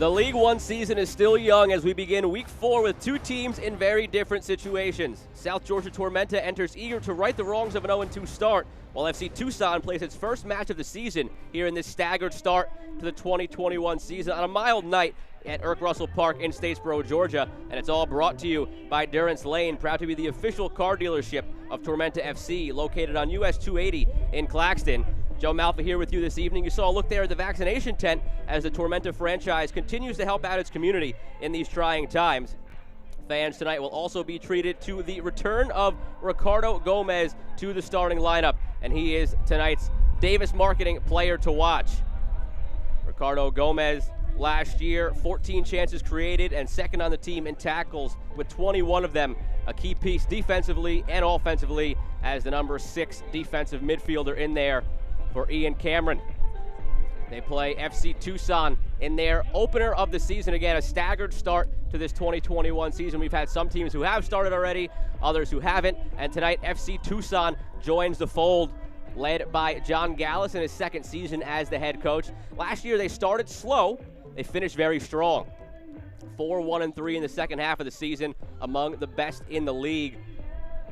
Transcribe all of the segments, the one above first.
The League One season is still young as we begin Week 4 with two teams in very different situations. South Georgia Tormenta enters eager to right the wrongs of an 0-2 start, while FC Tucson plays its first match of the season here in this staggered start to the 2021 season on a mild night at Irk Russell Park in Statesboro, Georgia. And it's all brought to you by Durance Lane, proud to be the official car dealership of Tormenta FC, located on US 280 in Claxton. Joe Malfa here with you this evening. You saw a look there at the vaccination tent as the Tormenta franchise continues to help out its community in these trying times. Fans tonight will also be treated to the return of Ricardo Gomez to the starting lineup, and he is tonight's Davis Marketing Player to Watch. Ricardo Gomez last year, 14 chances created and second on the team in tackles with 21 of them, a key piece defensively and offensively as the number 6 defensive midfielder in there for Ian Cameron. They play FC Tucson in their opener of the season. Again, a staggered start to this 2021 season. We've had some teams who have started already, others who haven't, and tonight FC Tucson joins the fold, led by John Gallus in his second season as the head coach. Last year they started slow, they finished very strong. 4-1-3 in the second half of the season, among the best in the league.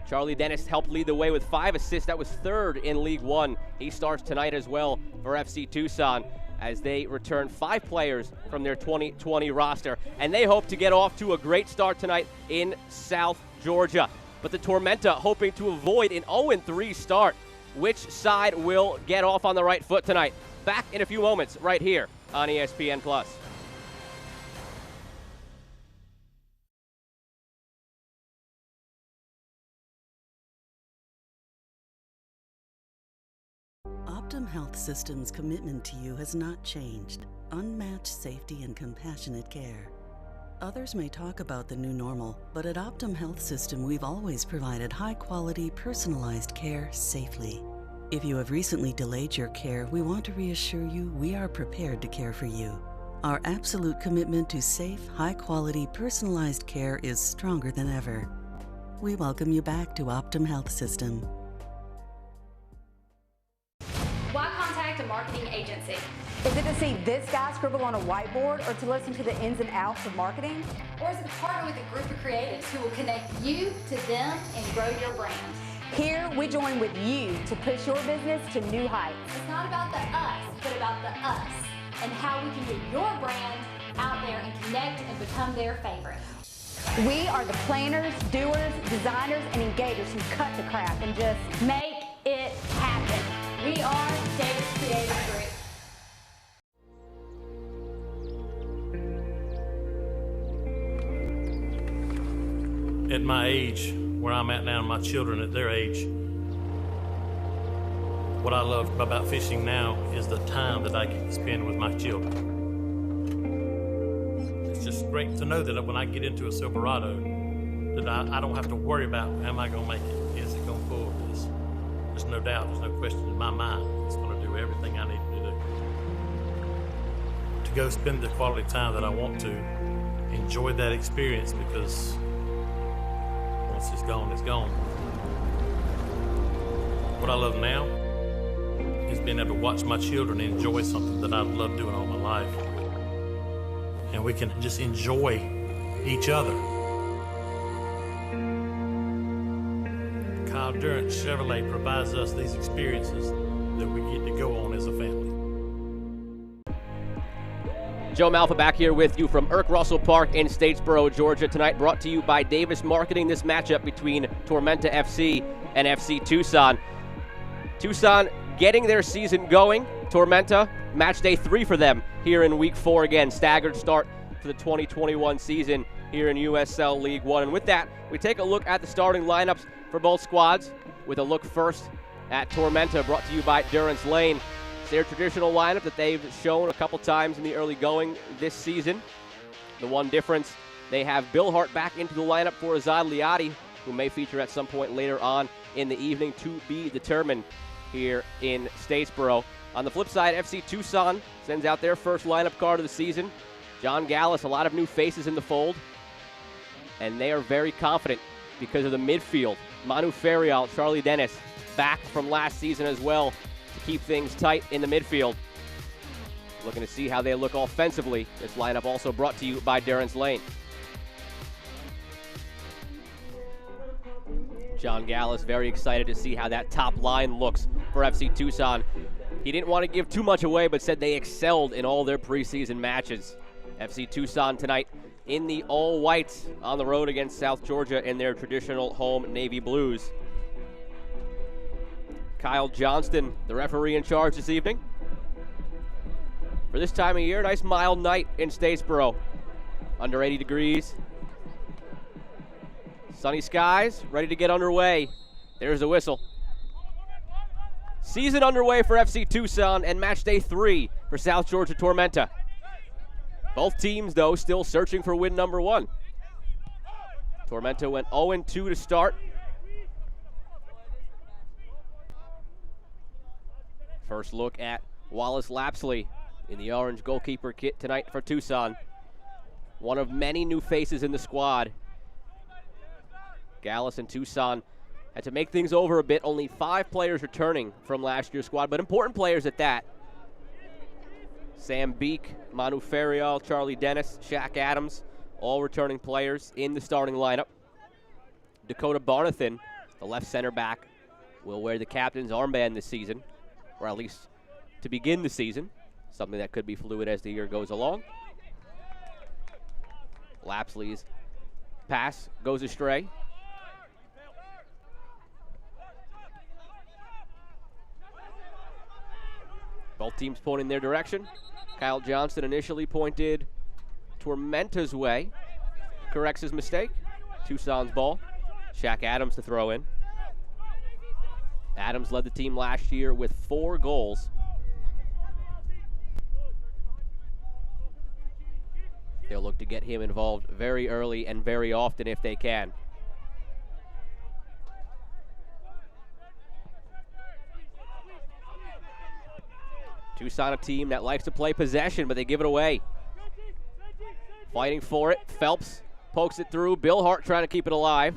Charlie Dennis helped lead the way with 5 assists. That was third in League One. He starts tonight as well for FC Tucson as they return 5 players from their 2020 roster. And they hope to get off to a great start tonight in South Georgia. But the Tormenta hoping to avoid an 0-3 start. Which side will get off on the right foot tonight? Back in a few moments right here on ESPN+. Optum Health System's commitment to you has not changed. Unmatched safety and compassionate care. Others may talk about the new normal, but at Optum Health System we've always provided high-quality, personalized care safely. If you have recently delayed your care, we want to reassure you we are prepared to care for you. Our absolute commitment to safe, high-quality, personalized care is stronger than ever. We welcome you back to Optum Health System. Why contact a marketing agency? Is it to see this guy scribble on a whiteboard, or to listen to the ins and outs of marketing? Or is it to partner with a group of creatives who will connect you to them and grow your brand? Here, we join with you to push your business to new heights. It's not about the us, but about the us, and how we can get your brand out there and connect and become their favorite. We are the planners, doers, designers, and engagers who cut the crap and just make it happen. We are Davis Creative Group. At my age, where I'm at now, my children at their age, what I love about fishing now is the time that I get to spend with my children. It's just great to know that when I get into a Silverado, that I don't have to worry about, am I going to make it? Is it going to pull this? There's no doubt, there's no question in my mind. It's going to do everything I need to do. To go spend the quality time that I want to, enjoy that experience, because once it's gone, it's gone. What I love now is being able to watch my children enjoy something that I've loved doing all my life. And we can just enjoy each other. Kyle Durant Chevrolet provides us these experiences that we get to go on as a family. Joe Malfa back here with you from Irk Russell Park in Statesboro, Georgia. Tonight brought to you by Davis Marketing. This matchup between Tormenta FC and FC Tucson. Tucson getting their season going. Tormenta, match day 3 for them here in Week 4 again. Staggered start to the 2021 season here in USL League One. And with that, we take a look at the starting lineups for both squads, with a look first at Tormenta, brought to you by Durance Lane. It's their traditional lineup that they've shown a couple times in the early going this season. The one difference, they have Bill Hart back into the lineup for Azad Liati, who may feature at some point later on in the evening, to be determined here in Statesboro. On the flip side, FC Tucson sends out their first lineup card of the season. John Gallus, a lot of new faces in the fold, and they are very confident because of the midfield. Manu Ferial, Charlie Dennis, back from last season as well to keep things tight in the midfield. looking to see how they look offensively. This lineup also brought to you by Durrance Lane. John Gallus very excited to see how that top line looks for FC Tucson. He didn't want to give too much away, but said they excelled in all their preseason matches. FC Tucson tonight in the all-whites on the road against South Georgia in their traditional home navy blues. Kyle Johnston, the referee in charge this evening. For this time of year, nice mild night in Statesboro. Under 80 degrees. Sunny skies, ready to get underway. There's the whistle. Season underway for FC Tucson and match day 3 for South Georgia Tormenta. Both teams, though, still searching for win number 1. Tormenta went 0-2 to start. First look at Wallace Lapsley in the orange goalkeeper kit tonight for Tucson. One of many new faces in the squad. Gallus and Tucson had to make things over a bit. Only 5 players returning from last year's squad, but important players at that. Sam Beek, Manu Ferrial, Charlie Dennis, Shaq Adams, all returning players in the starting lineup. Dakota Barnathan, the left center back, will wear the captain's armband this season, or at least to begin the season, something that could be fluid as the year goes along. Lapsley's pass goes astray. Both teams pointing their direction. Kyle Johnston initially pointed Tormenta's way. Corrects his mistake. Tucson's ball. Shaq Adams to throw in. Adams led the team last year with 4 goals. They'll look to get him involved very early and very often if they can. Tucson, a team that likes to play possession, but they give it away. Fighting for it. Phelps pokes it through. Bill Hart trying to keep it alive.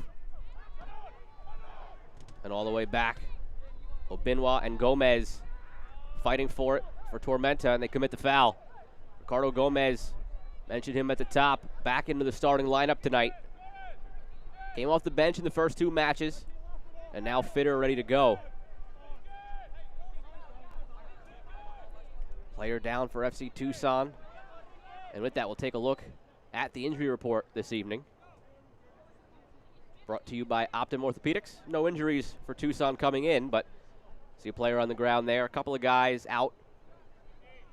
And all the way back. Obinwa and Gomez fighting for it for Tormenta, and they commit the foul. Ricardo Gomez, mentioned him at the top, back into the starting lineup tonight. Came off the bench in the first 2 matches, and now fitter, ready to go. Player down for FC Tucson. And with that, we'll take a look at the injury report this evening. Brought to you by Optum Orthopedics. No injuries for Tucson coming in, but see a player on the ground there. A couple of guys out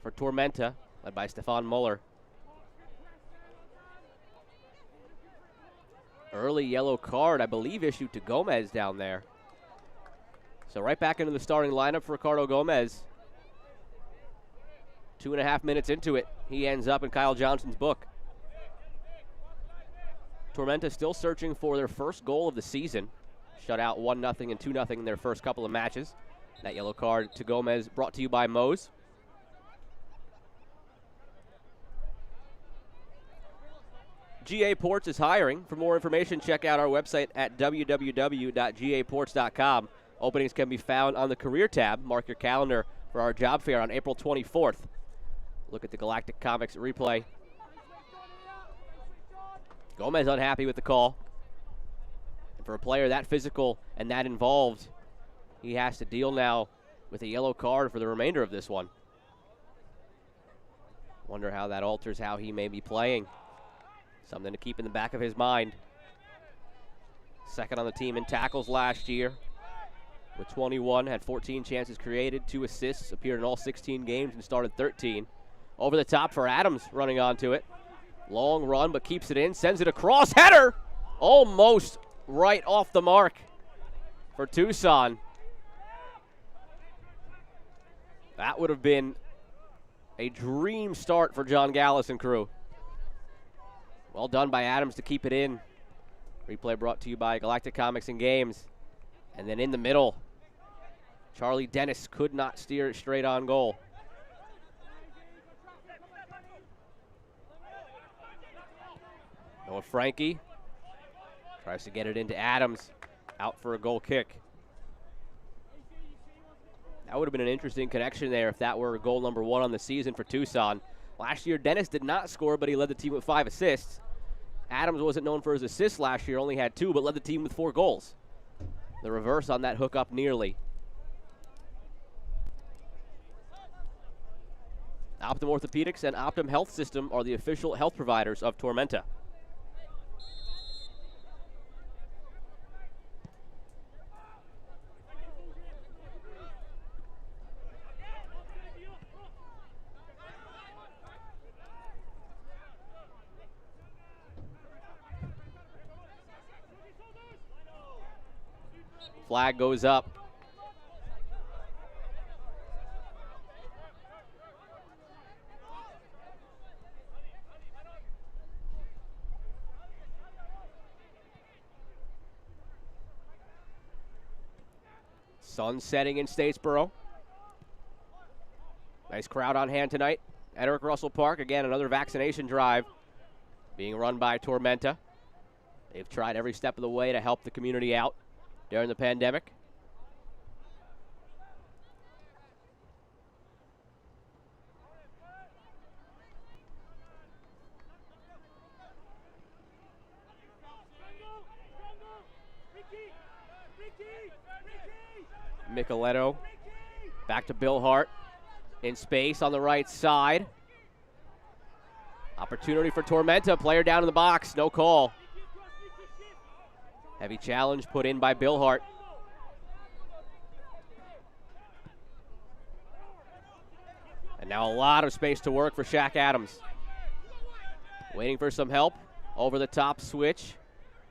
for Tormenta, led by Stefan Muller. Early yellow card, I believe, issued to Gomez down there. So right back into the starting lineup for Ricardo Gomez. 2.5 minutes into it, he ends up in Kyle Johnston's book. Tormenta still searching for their first goal of the season. Shut out 1-0 and 2-0 in their first couple of matches. That yellow card to Gomez brought to you by Moe's. GA Ports is hiring. For more information, check out our website at www.gaports.com. Openings can be found on the career tab. Mark your calendar for our job fair on April 24th. Look at the Galactic Comics replay. Gomez unhappy with the call. And for a player that physical and that involved, he has to deal now with a yellow card for the remainder of this one. Wonder how that alters how he may be playing. Something to keep in the back of his mind. Second on the team in tackles last year. With 21, had 14 chances created, 2 assists, appeared in all 16 games and started 13. Over the top for Adams, running onto it. Long run, but keeps it in, sends it across. Header! Almost right off the mark for Tucson. That would have been a dream start for John Gallus and crew. Well done by Adams to keep it in. Replay brought to you by Galactic Comics and Games. And then in the middle, Charlie Dennis could not steer it straight on goal. Noah Frankie tries to get it into Adams. Out for a goal kick. That would have been an interesting connection there if that were goal number 1 on the season for Tucson. Last year, Dennis did not score, but he led the team with 5 assists. Adams wasn't known for his assists last year, only had 2, but led the team with 4 goals. The reverse on that hookup nearly. Optum Orthopedics and Optum Health System are the official health providers of Tormenta. Flag goes up. Sun setting in Statesboro. Nice crowd on hand tonight at Eric Russell Park. Again, another vaccination drive being run by Tormenta. They've tried every step of the way to help the community out during the pandemic. Micheletto back to Bill Hart in space on the right side. Opportunity for Tormenta, player down in the box, no call. Heavy challenge put in by Bill Hart. And now a lot of space to work for Shaq Adams. Waiting for some help. Over the top switch.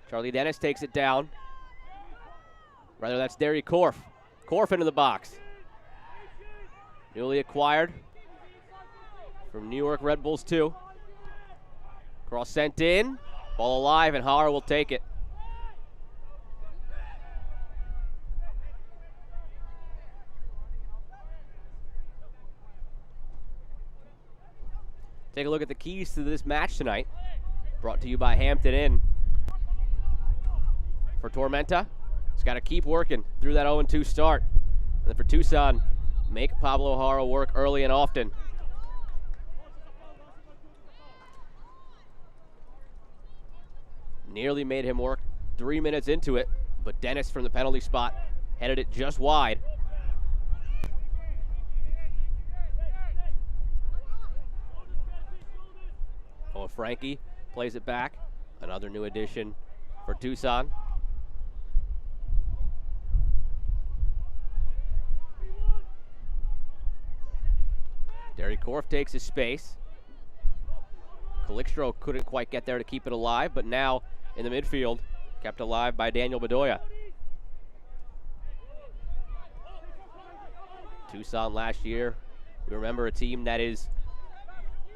Charlie Dennis takes it down. Rather, that's Derry Korf. Korf into the box. Newly acquired from New York Red Bulls 2. Cross sent in. Ball alive, and Hauer will take it. Take a look at the keys to this match tonight. Brought to you by Hampton Inn. For Tormenta, it's got to keep working through that 0-2 start. And then for Tucson, make Pablo Haro work early and often. Nearly made him work 3 minutes into it, but Dennis from the penalty spot headed it just wide. Oh, Frankie plays it back. Another new addition for Tucson. Derry Korf takes his space. Calixtro couldn't quite get there to keep it alive, but now in the midfield, kept alive by Daniel Bedoya. Tucson last year, we remember a team that is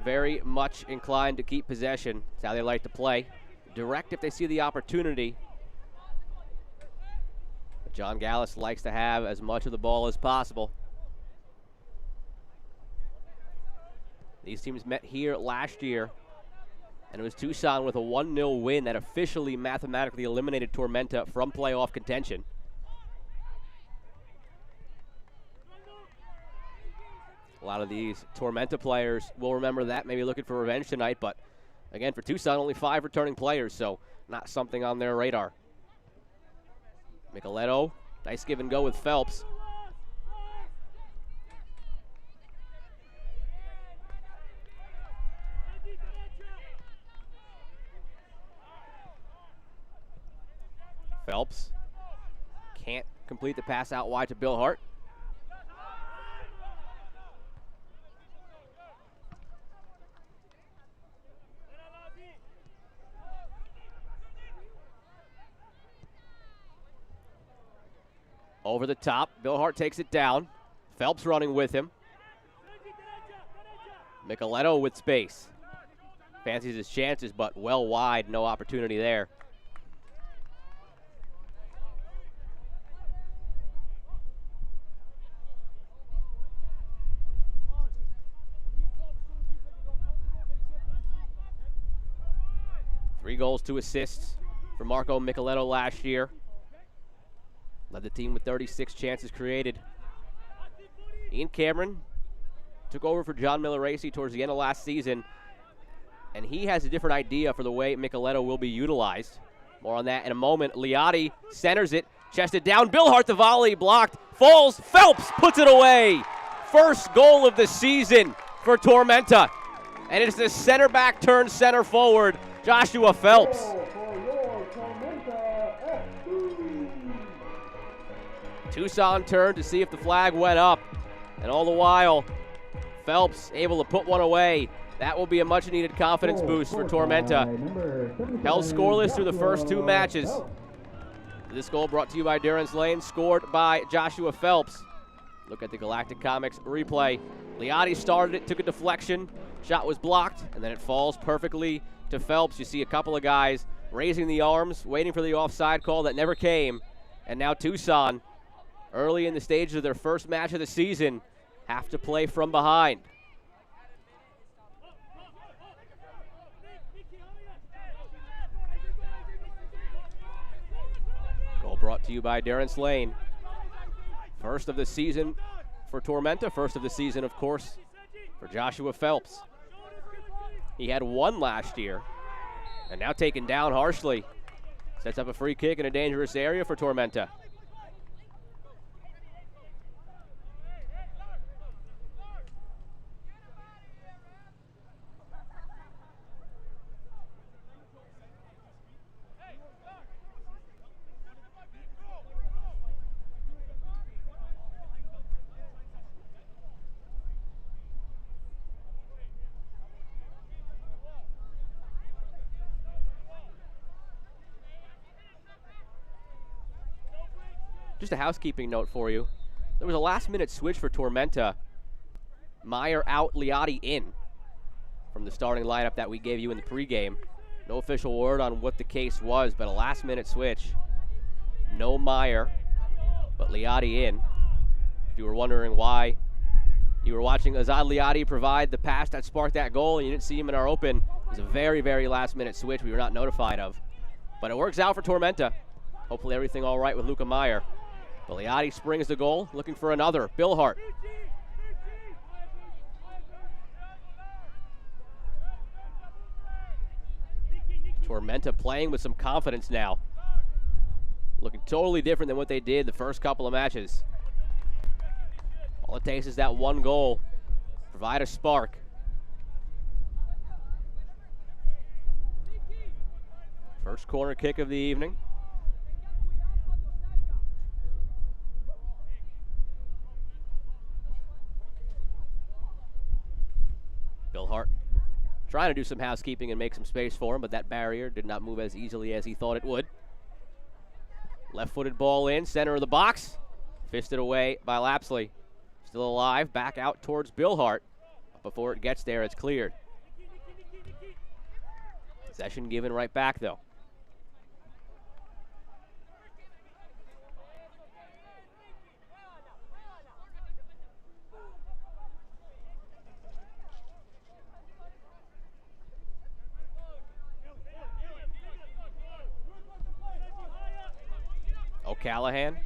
very much inclined to keep possession. It's how they like to play. Direct if they see the opportunity. But John Gallus likes to have as much of the ball as possible. These teams met here last year, and it was Tucson with a 1-0 win that officially mathematically eliminated Tormenta from playoff contention. A lot of these Tormenta players will remember that, maybe looking for revenge tonight, but again, for Tucson, only 5 returning players, so not something on their radar. Micheletto, nice give and go with Phelps. Phelps can't complete the pass out wide to Bill Hart. Over the top, Bill Hart takes it down. Phelps running with him. Micheletto with space. Fancies his chances, but well wide, no opportunity there. Three goals, 2 assists for Marco Micheletto last year. Led the team with 36 chances created. Ian Cameron took over for John Miller-Racy towards the end of last season, and he has a different idea for the way Micheletto will be utilized. More on that in a moment. Liotti centers it, chested down. Billhart, the volley blocked, falls. Phelps puts it away. First goal of the season for Tormenta. And it's the center back turned center forward, Joshua Phelps. Tucson turned to see if the flag went up. And all the while, Phelps able to put one away. That will be a much-needed confidence boost for Tormenta. Held scoreless through the first 2 matches. This goal brought to you by Durance Lane, scored by Joshua Phelps. Look at the Galactic Comics replay. Liotti started it, took a deflection. Shot was blocked, and then it falls perfectly to Phelps. You see a couple of guys raising the arms, waiting for the offside call that never came. And now Tucson, early in the stages of their first match of the season, have to play from behind. Goal brought to you by Durance Lane. First of the season for Tormenta. First of the season, of course, for Joshua Phelps. He had 1 last year, and now taken down harshly. Sets up a free kick in a dangerous area for Tormenta. Just a housekeeping note for you. There was a last-minute switch for Tormenta. Meyer out, Liotti in from the starting lineup that we gave you in the pregame. No official word on what the case was, but a last-minute switch. No Meyer, but Liotti in. If you were wondering why you were watching Azad Liotti provide the pass that sparked that goal and you didn't see him in our open, it was a very, very last-minute switch we were not notified of. But it works out for Tormenta. Hopefully everything all right with Luca Meyer. Liotti springs the goal, looking for another. Billhart. Tormenta playing with some confidence now. Looking totally different than what they did the first couple of matches. All it takes is that 1 goal. Provide a spark. First corner kick of the evening. Billhart trying to do some housekeeping and make some space for him, but that barrier did not move as easily as he thought it would. Left-footed ball in, center of the box. Fisted away by Lapsley. Still alive, back out towards Billhart. Before it gets there, it's cleared. Possession given right back, though. O'Callahan,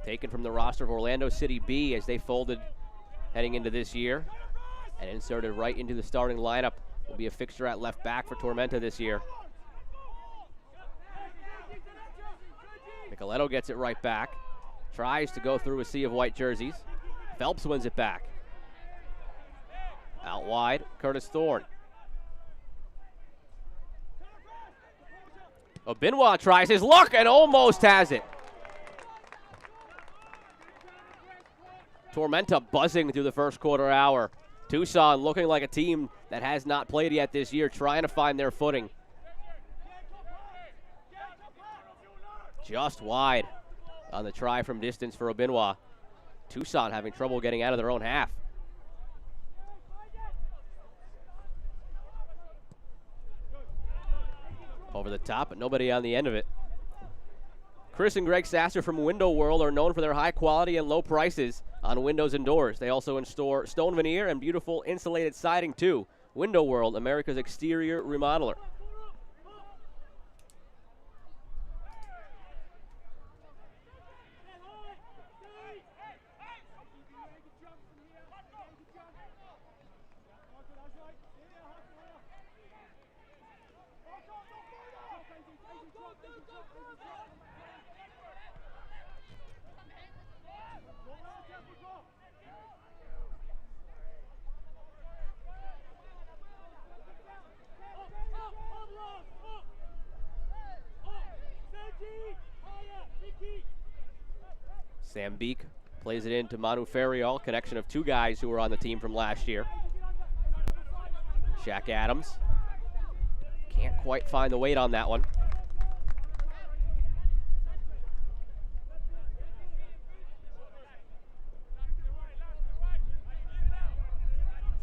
taken from the roster of Orlando City B as they folded heading into this year, and inserted right into the starting lineup. Will be a fixture at left back for Tormenta this year. Micheletto gets it right back, tries to go through a sea of white jerseys. Phelps wins it back. Out wide, Curtis Thorne. Obinwa tries his luck and almost has it. Tormenta buzzing through the first quarter hour. Tucson looking like a team that has not played yet this year, trying to find their footing. Just wide on the try from distance for Obinwa. Tucson having trouble getting out of their own half. Over the top, but nobody on the end of it. Chris and Greg Sasser from Window World are known for their high quality and low prices on windows and doors. They also install stone veneer and beautiful insulated siding too. Window World, America's exterior remodeler. Sam Beek plays it into Manu Ferriol, connection of two guys who were on the team from last year. Shaq Adams can't quite find the weight on that one.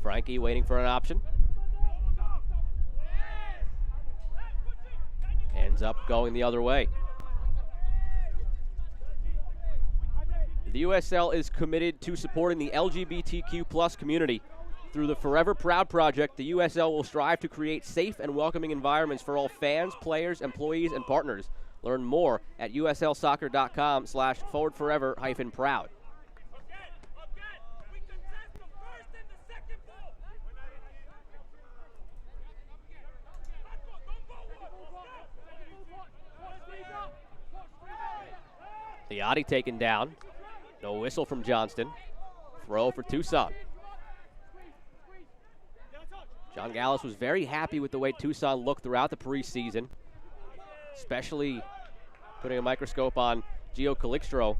Frankie waiting for an option. Ends up going the other way. The USL is committed to supporting the LGBTQ+ community. Through the Forever Proud project, the USL will strive to create safe and welcoming environments for all fans, players, employees, and partners. Learn more at uslsoccer.com/forwardforever-proud. Liati taken down. No whistle from Johnston. Throw for Tucson. John Gallus was very happy with the way Tucson looked throughout the preseason, especially putting a microscope on Gio Calixtro,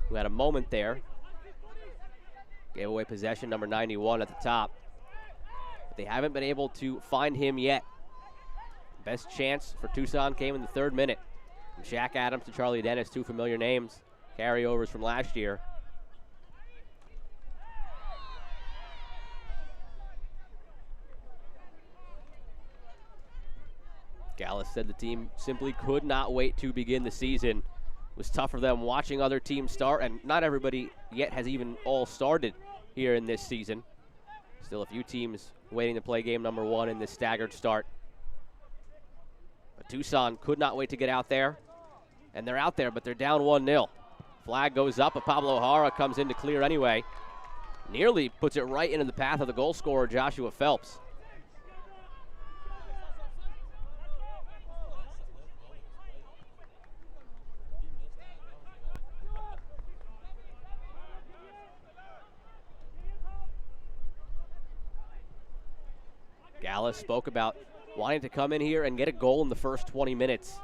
who had a moment there. Gave away possession, number 91 at the top. But they haven't been able to find him yet. Best chance for Tucson came in the 3rd minute. From Shaq Adams to Charlie Dennis, two familiar names, carryovers from last year. Gallus said the team simply could not wait to begin the season. It was tough for them watching other teams start, and not everybody yet has even all started here in this season. Still a few teams waiting to play game number 1 in this staggered start. But Tucson could not wait to get out there, and they're out there, but they're down 1-0. Flag goes up, but Pablo Hara comes in to clear anyway. Nearly puts it right into the path of the goal scorer, Joshua Phelps. Gallus spoke about wanting to come in here and get a goal in the first 20 minutes.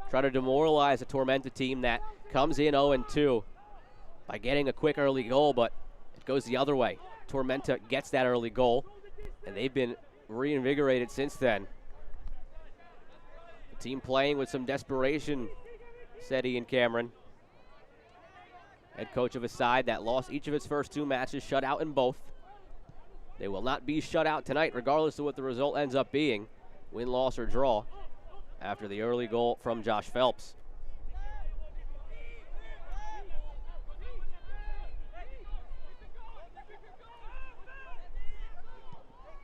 Try to demoralize a Tormenta team that comes in 0-2 by getting a quick early goal, but it goes the other way. Tormenta gets that early goal, and they've been reinvigorated since then. The team playing with some desperation, said Ian Cameron. Head coach of a side that lost each of its first 2 matches, shut out in both. They will not be shut out tonight, regardless of what the result ends up being, win, loss, or draw, after the early goal from Josh Phelps.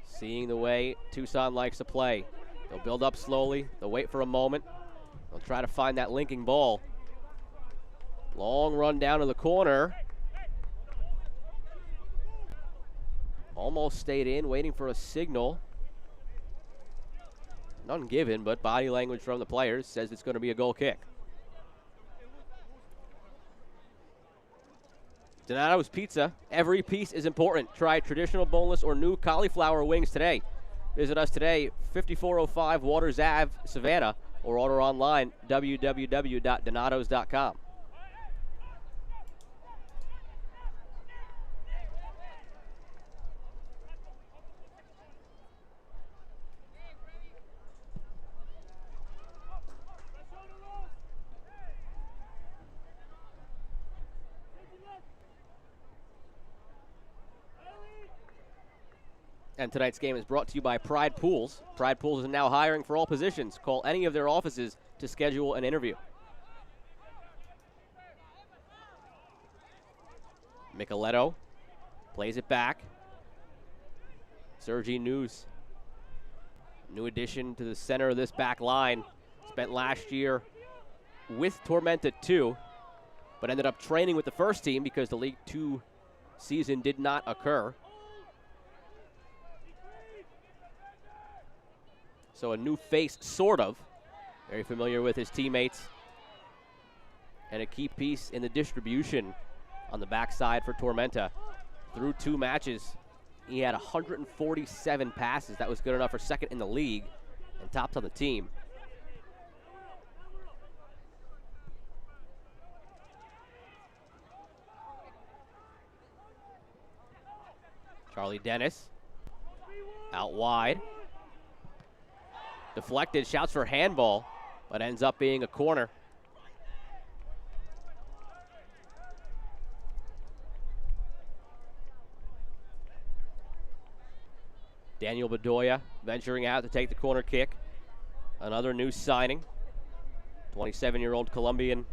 Seeing the way Tucson likes to play. They'll build up slowly. They'll wait for a moment. They'll try to find that linking ball. Long run down to the corner. Almost stayed in, waiting for a signal. None given, but body language from the players says it's going to be a goal kick. Donato's Pizza. Every piece is important. Try traditional boneless or new cauliflower wings today. Visit us today, 5405 Waters Ave, Savannah, or order online, www.donatos.com. And tonight's game is brought to you by Pride Pools. Pride Pools is now hiring for all positions. Call any of their offices to schedule an interview. Micheletto plays it back. Sergi News, new addition to the center of this back line. Spent last year with Tormenta 2, but ended up training with the first team because the League 2 season did not occur. So a new face, sort of. Very familiar with his teammates. And a key piece in the distribution on the backside for Tormenta. Through 2 matches, he had 147 passes. That was good enough for second in the league and topped on the team. Charlie Dennis out wide. Deflected, shouts for handball, but ends up being a corner. Daniel Bedoya venturing out to take the corner kick. Another new signing, 27-year-old Colombian.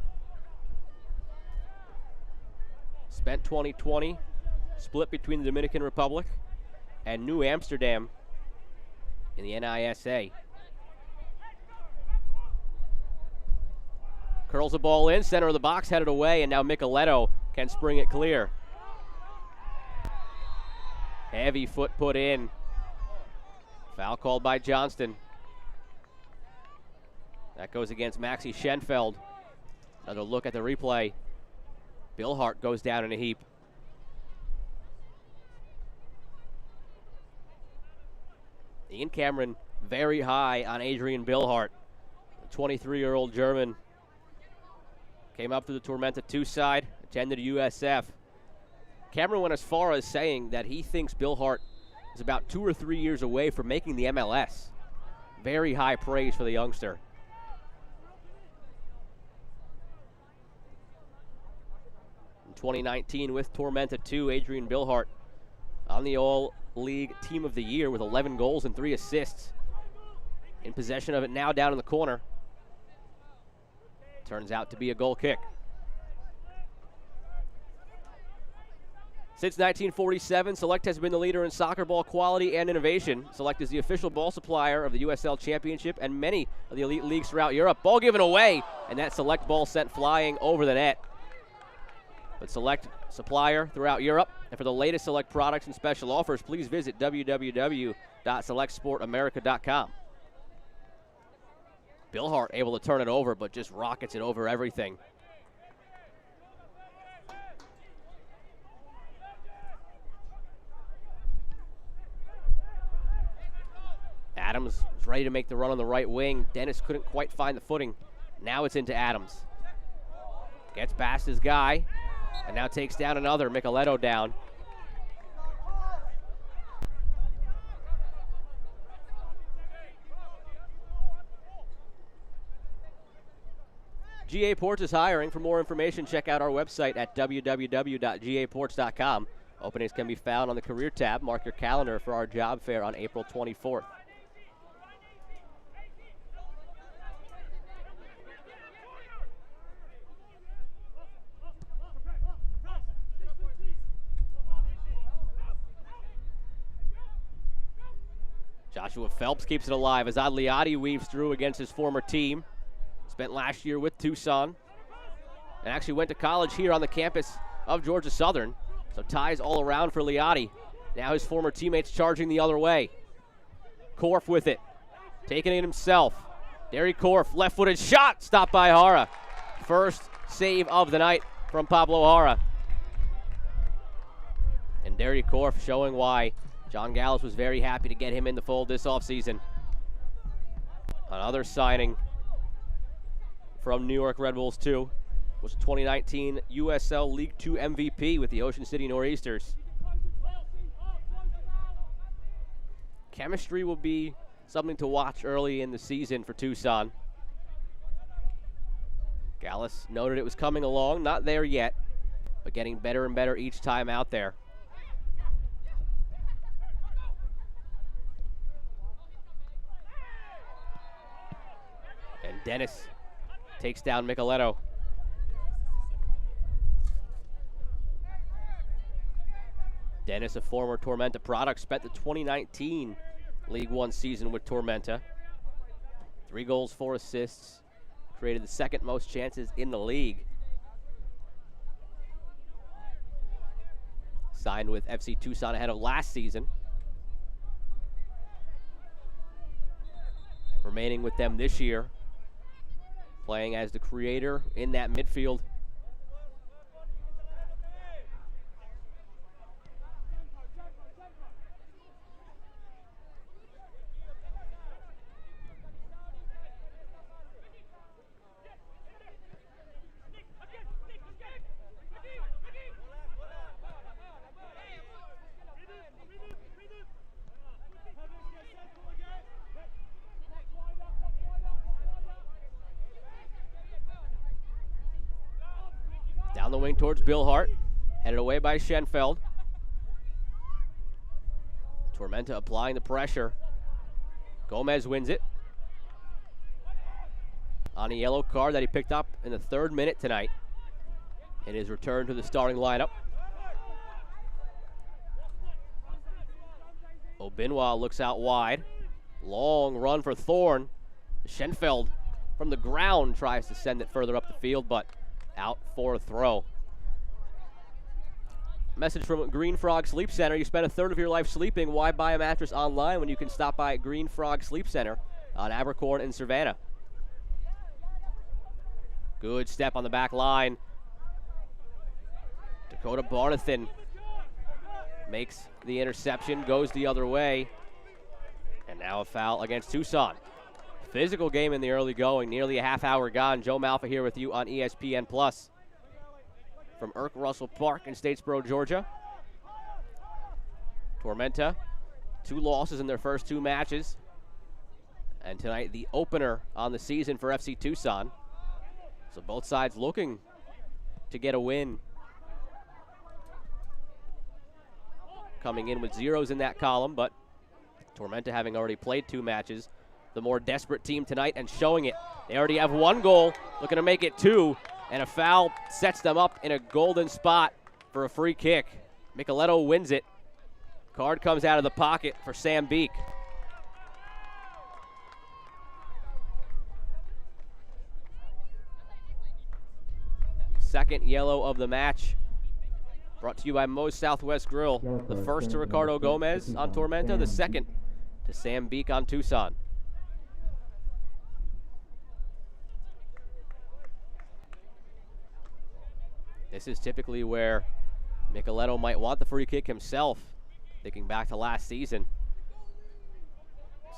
Spent 2020 split between the Dominican Republic and New Amsterdam in the NISA. Curls the ball in, center of the box, headed away, and now Micheletto can spring it clear. Heavy foot put in. Foul called by Johnston. That goes against Maxi Schenfeld. Another look at the replay. Bill Hart goes down in a heap. Ian Cameron very high on Adrian Billhart. The 23-year-old German came up to the Tormenta 2 side, attended USF. Cameron went as far as saying that he thinks Billhart is about 2 or 3 years away from making the MLS. Very high praise for the youngster. In 2019 with Tormenta 2, Adrian Billhart on the All-League Team of the Year with 11 goals and 3 assists. In possession of it now down in the corner. Turns out to be a goal kick. Since 1947, Select has been the leader in soccer ball quality and innovation. Select is the official ball supplier of the USL Championship and many of the elite leagues throughout Europe. Ball given away, and that Select ball sent flying over the net. But Select supplier throughout Europe. And for the latest Select products and special offers, please visit www.selectsportamerica.com. Billhart able to turn it over, but just rockets it over everything. Adams was ready to make the run on the right wing. Dennis couldn't quite find the footing. Now it's into Adams. Gets past his guy, and now takes down another. Micheletto down. GA Ports is hiring. For more information, check out our website at www.gaports.com. Openings can be found on the career tab. Mark your calendar for our job fair on April 24th. Joshua Phelps keeps it alive as Adliati weaves through against his former team. Spent last year with Tucson and actually went to college here on the campus of Georgia Southern. So ties all around for Liati. Now his former teammates charging the other way. Korf with it, taking it himself. Derry Korf, left-footed shot, stopped by Hara. First save of the night from Pablo Hara. And Derry Korf showing why John Gallus was very happy to get him in the fold this offseason. Another signing from New York Red Bulls 2 was a 2019 USL League 2 MVP with the Ocean City Nor'easters. Chemistry will be something to watch early in the season for Tucson. Gallus noted it was coming along, not there yet, but getting better and better each time out there. And Dennis takes down Micheletto. Dennis, a former Tormenta product, spent the 2019 League One season with Tormenta. 3 goals, 4 assists, created the second most chances in the league. Signed with FC Tucson ahead of last season. Remaining with them this year, playing as the creator in that midfield. Down the wing towards Billhart. Headed away by Schenfeld. Tormenta applying the pressure. Gomez wins it. On a yellow card that he picked up in the 3rd minute tonight. In his return to the starting lineup. Obinwa looks out wide. Long run for Thorne. Schenfeld from the ground tries to send it further up the field, but out for a throw. Message from Green Frog Sleep Center. You spend a third of your life sleeping. Why buy a mattress online when you can stop by Green Frog Sleep Center on Abercorn and Savannah? Good step on the back line. Dakota Barnathan makes the interception, goes the other way. And now a foul against Tucson. Physical game in the early going, nearly a half hour gone. Joe Malfa here with you on ESPN+. From Irk Russell Park in Statesboro, Georgia. Tormenta, 2 losses in their first 2 matches. And tonight the opener on the season for FC Tucson. So both sides looking to get a win. Coming in with 0s in that column, but Tormenta having already played 2 matches. The more desperate team tonight and showing it. They already have 1 goal, looking to make it 2, and a foul sets them up in a golden spot for a free kick. Micheletto wins it. Card comes out of the pocket for Sam Beek. Second yellow of the match. Brought to you by Moe's Southwest Grill. The first to Ricardo Gomez on Tormenta, the second to Sam Beek on Tucson. This is typically where Micheletto might want the free kick himself, thinking back to last season.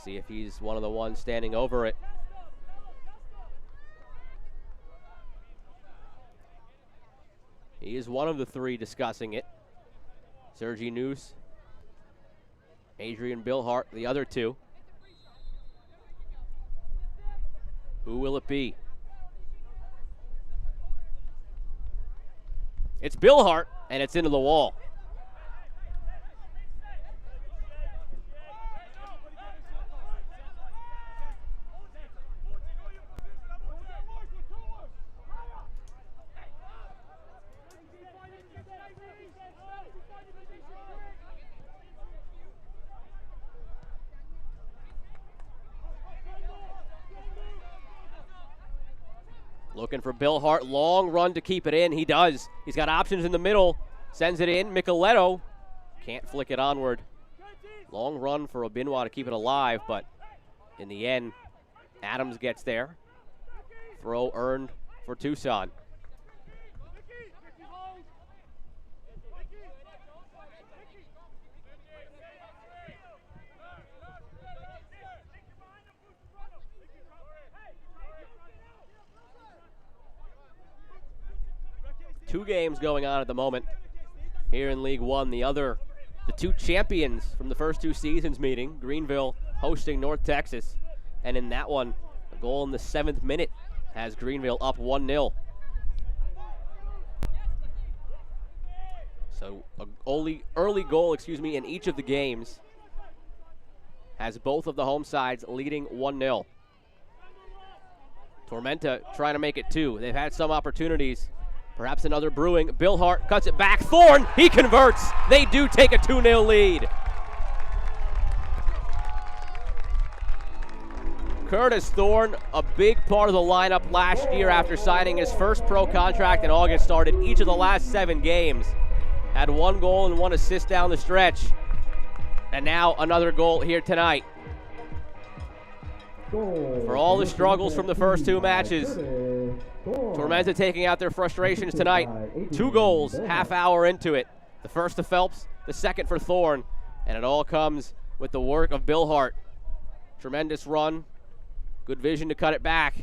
See if he's one of the ones standing over it. He is one of the 3 discussing it. Sergi Noose, Adrian Billhart, the other 2. Who will it be? It's Billhart, and it's into the wall. Looking for Billhart, long run to keep it in. He does. He's got options in the middle. Sends it in. Micheletto can't flick it onward. Long run for Obinwa to keep it alive, but in the end, Adams gets there. Throw earned for Tucson. Two games going on at the moment here in League One. The 2 champions from the first 2 seasons meeting. Greenville hosting North Texas. And in that one, a goal in the 7th minute has Greenville up 1-0. So an early goal, in each of the games has both of the home sides leading 1-0. Tormenta trying to make it 2. They've had some opportunities. Perhaps another brewing. Billhart cuts it back. Thorne, he converts. They do take a 2-0 lead. Curtis Thorne, a big part of the lineup last year after signing his first pro contract in August, started each of the last 7 games. Had 1 goal and 1 assist down the stretch. And now another goal here tonight. For all the struggles from the first 2 matches, Tormenta taking out their frustrations tonight. 2 goals, half hour into it. The first to Phelps, the second for Thorne. And it all comes with the work of Billhart. Tremendous run. Good vision to cut it back.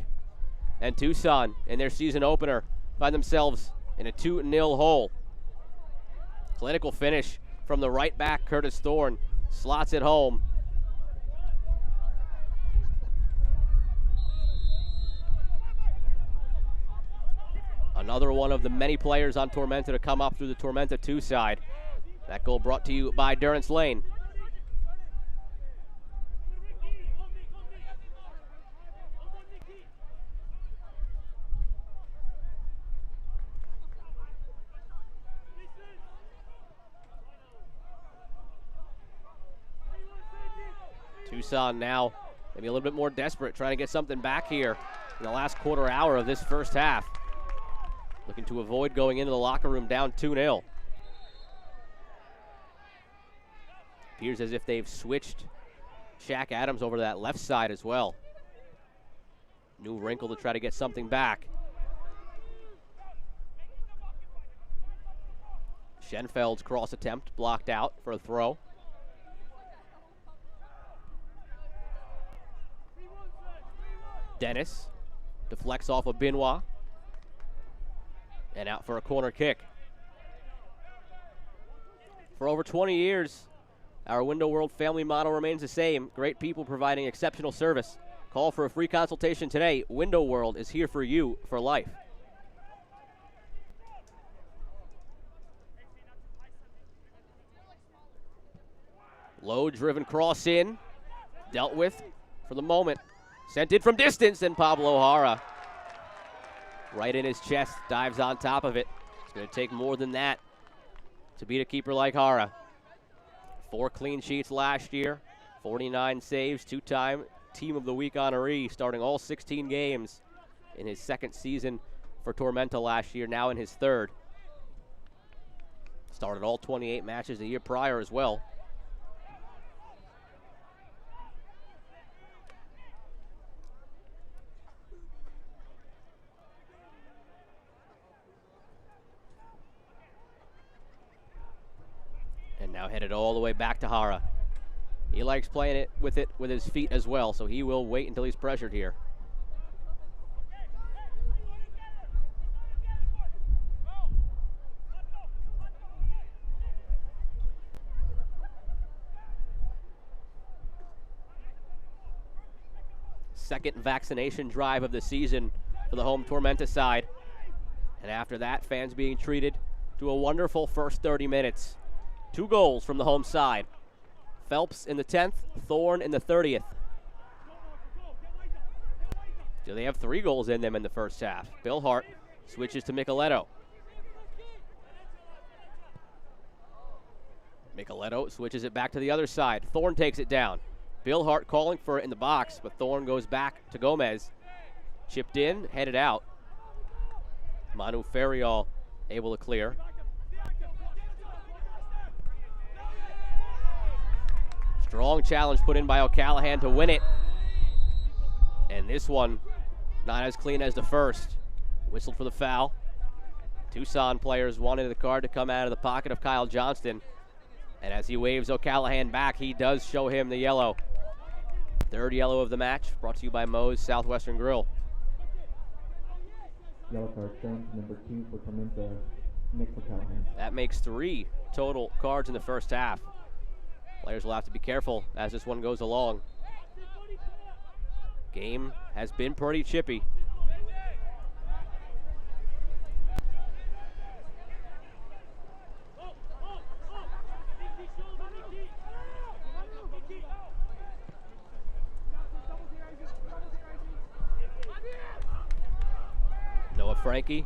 And Tucson, in their season opener, find themselves in a 2-0 hole. Clinical finish from the right back, Curtis Thorne. Slots it home. Another one of the many players on Tormenta to come up through the Tormenta 2 side. That goal brought to you by Durrance Lane. Tucson now maybe a little bit more desperate, trying to get something back here in the last quarter hour of this first half. Looking to avoid going into the locker room down 2-0. Appears as if they've switched Shaq Adams over to that left side as well. New wrinkle to try to get something back. Schenfeld's cross attempt blocked out for a throw. Dennis deflects off of Benoit. And out for a corner kick. For over 20 years, our Window World family motto remains the same. Great people providing exceptional service. Call for a free consultation today. Window World is here for you for life. Low driven cross in. Dealt with for the moment. Sent in from distance, and Pablo Jara, right in his chest, dives on top of it. It's going to take more than that to beat a keeper like Jara. 4 clean sheets last year, 49 saves, 2-time Team of the Week honoree, starting all 16 games in his second season for Tormenta last year, now in his third. Started all 28 matches the year prior as well. And now headed all the way back to Jara. He likes playing it with his feet as well, so he will wait until he's pressured here. Second vaccination drive of the season for the home Tormenta side. And after that, fans being treated to a wonderful first 30 minutes. 2 goals from the home side. Phelps in the 10th, Thorne in the 30th. So they have 3 goals in them in the first half. Bill Hart switches to Micheletto. Micheletto switches it back to the other side. Thorne takes it down. Bill Hart calling for it in the box, but Thorne goes back to Gomez. Chipped in, headed out. Manu Ferriol able to clear. Strong challenge put in by O'Callahan to win it. And this one, not as clean as the first. Whistled for the foul. Tucson players wanted the card to come out of the pocket of Kyle Johnston. And as he waves O'Callahan back, he does show him the yellow. 3rd yellow of the match, brought to you by Moe's Southwestern Grill. Yellow card shown to number 2 for Tormenta, Nick O'Callahan. That makes 3 total cards in the first half. Players will have to be careful as this one goes along. Game has been pretty chippy. Noah Frankie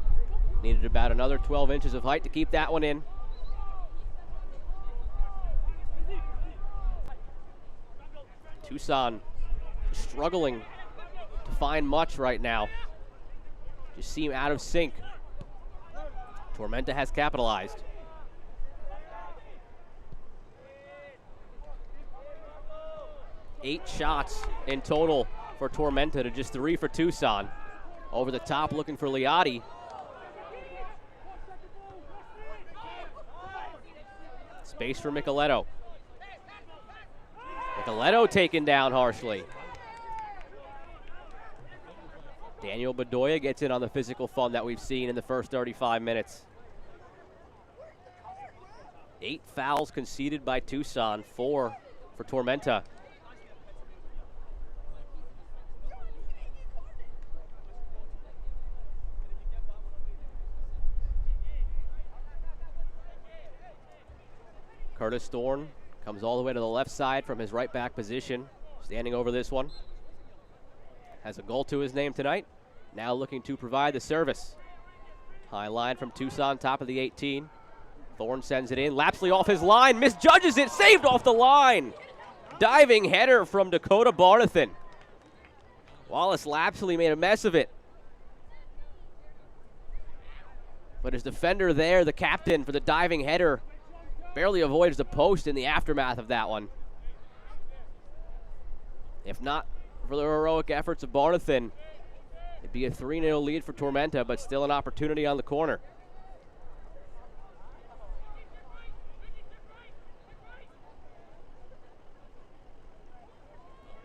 needed about another 12 inches of height to keep that one in. Tucson struggling to find much right now. Just seem out of sync. Tormenta has capitalized. Eight shots in total for Tormenta to just 3 for Tucson. Over the top looking for Liotti. Space for Micheletto. Micheletto taken down harshly. Daniel Bedoya gets in on the physical fun that we've seen in the first 35 minutes. 8 fouls conceded by Tucson, 4 for Tormenta. Curtis Thorne comes all the way to the left side from his right back position, standing over this one. Has a goal to his name tonight. Now looking to provide the service. High line from Tucson, top of the 18. Thorne sends it in. Lapsley off his line, misjudges it, saved off the line. Diving header from Dakota Barnathan. Wallace Lapsley made a mess of it. But his defender there, the captain for the diving header, barely avoids the post in the aftermath of that one. If not for the heroic efforts of Barnathan, it'd be a 3-0 lead for Tormenta, but still an opportunity on the corner.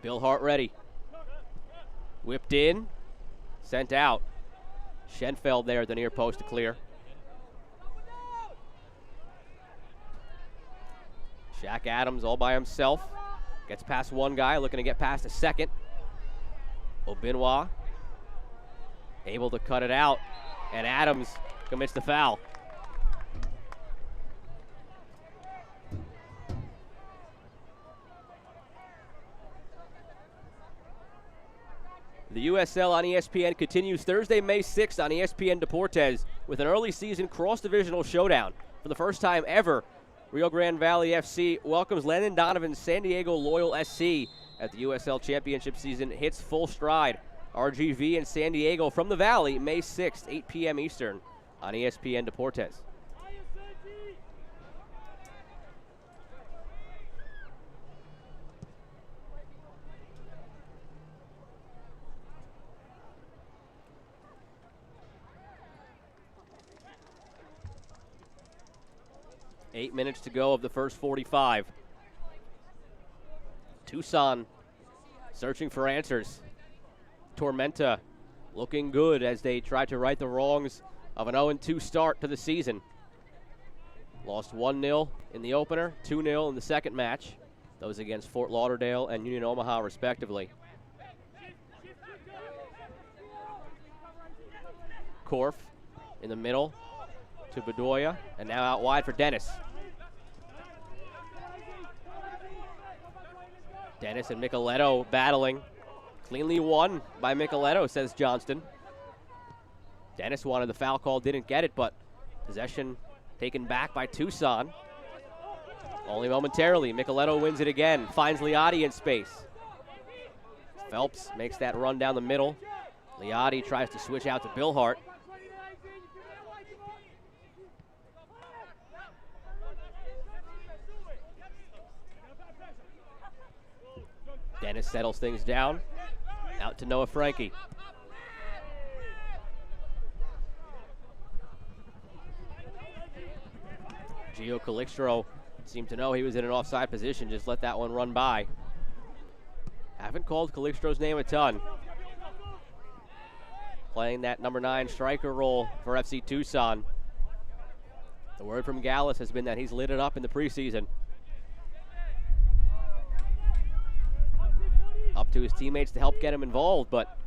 Bill Hart ready. Whipped in, sent out. Schenfeld there at the near post to clear. Shaq Adams all by himself. Gets past one guy, looking to get past a second. Obinwa able to cut it out, and Adams commits the foul. The USL on ESPN continues Thursday, May 6th on ESPN Deportes with an early season cross-divisional showdown. For the first time ever, Rio Grande Valley FC welcomes Landon Donovan's San Diego Loyal SC at the USL Championship season hits full stride. RGV and San Diego from the Valley, May 6th, 8 p.m. Eastern on ESPN Deportes. Eight minutes to go of the first 45. Tucson searching for answers. Tormenta looking good as they try to right the wrongs of an 0-2 start to the season. Lost 1-0 in the opener, 2-0 in the second match. Those against Fort Lauderdale and Union Omaha, respectively. Korf in the middle to Bedoya, and now out wide for Dennis. Dennis and Micheletto battling. Cleanly won by Micheletto, says Johnston. Dennis wanted the foul call, didn't get it, but possession taken back by Tucson. Only momentarily, Micheletto wins it again, finds Liotti in space. Phelps makes that run down the middle. Liotti tries to switch out to Bill Hart. Dennis settles things down. Out to Noah Frankie. Gio Calixtro seemed to know he was in an offside position, just let that one run by. Haven't called Calixtro's name a ton. Playing that number 9 striker role for FC Tucson. The word from Gallus has been that he's lit it up in the preseason. Up to his teammates to help get him involved, but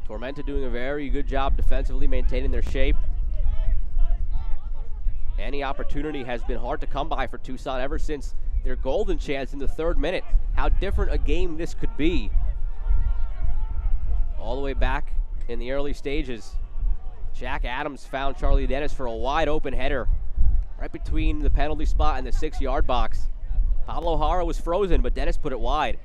Tormenta doing a very good job defensively maintaining their shape. Any opportunity has been hard to come by for Tucson ever since their golden chance in the 3rd minute. How different a game this could be. All the way back in the early stages, Jack Adams found Charlie Dennis for a wide open header right between the penalty spot and the 6-yard box. Pablo Hara was frozen, but Dennis put it wide.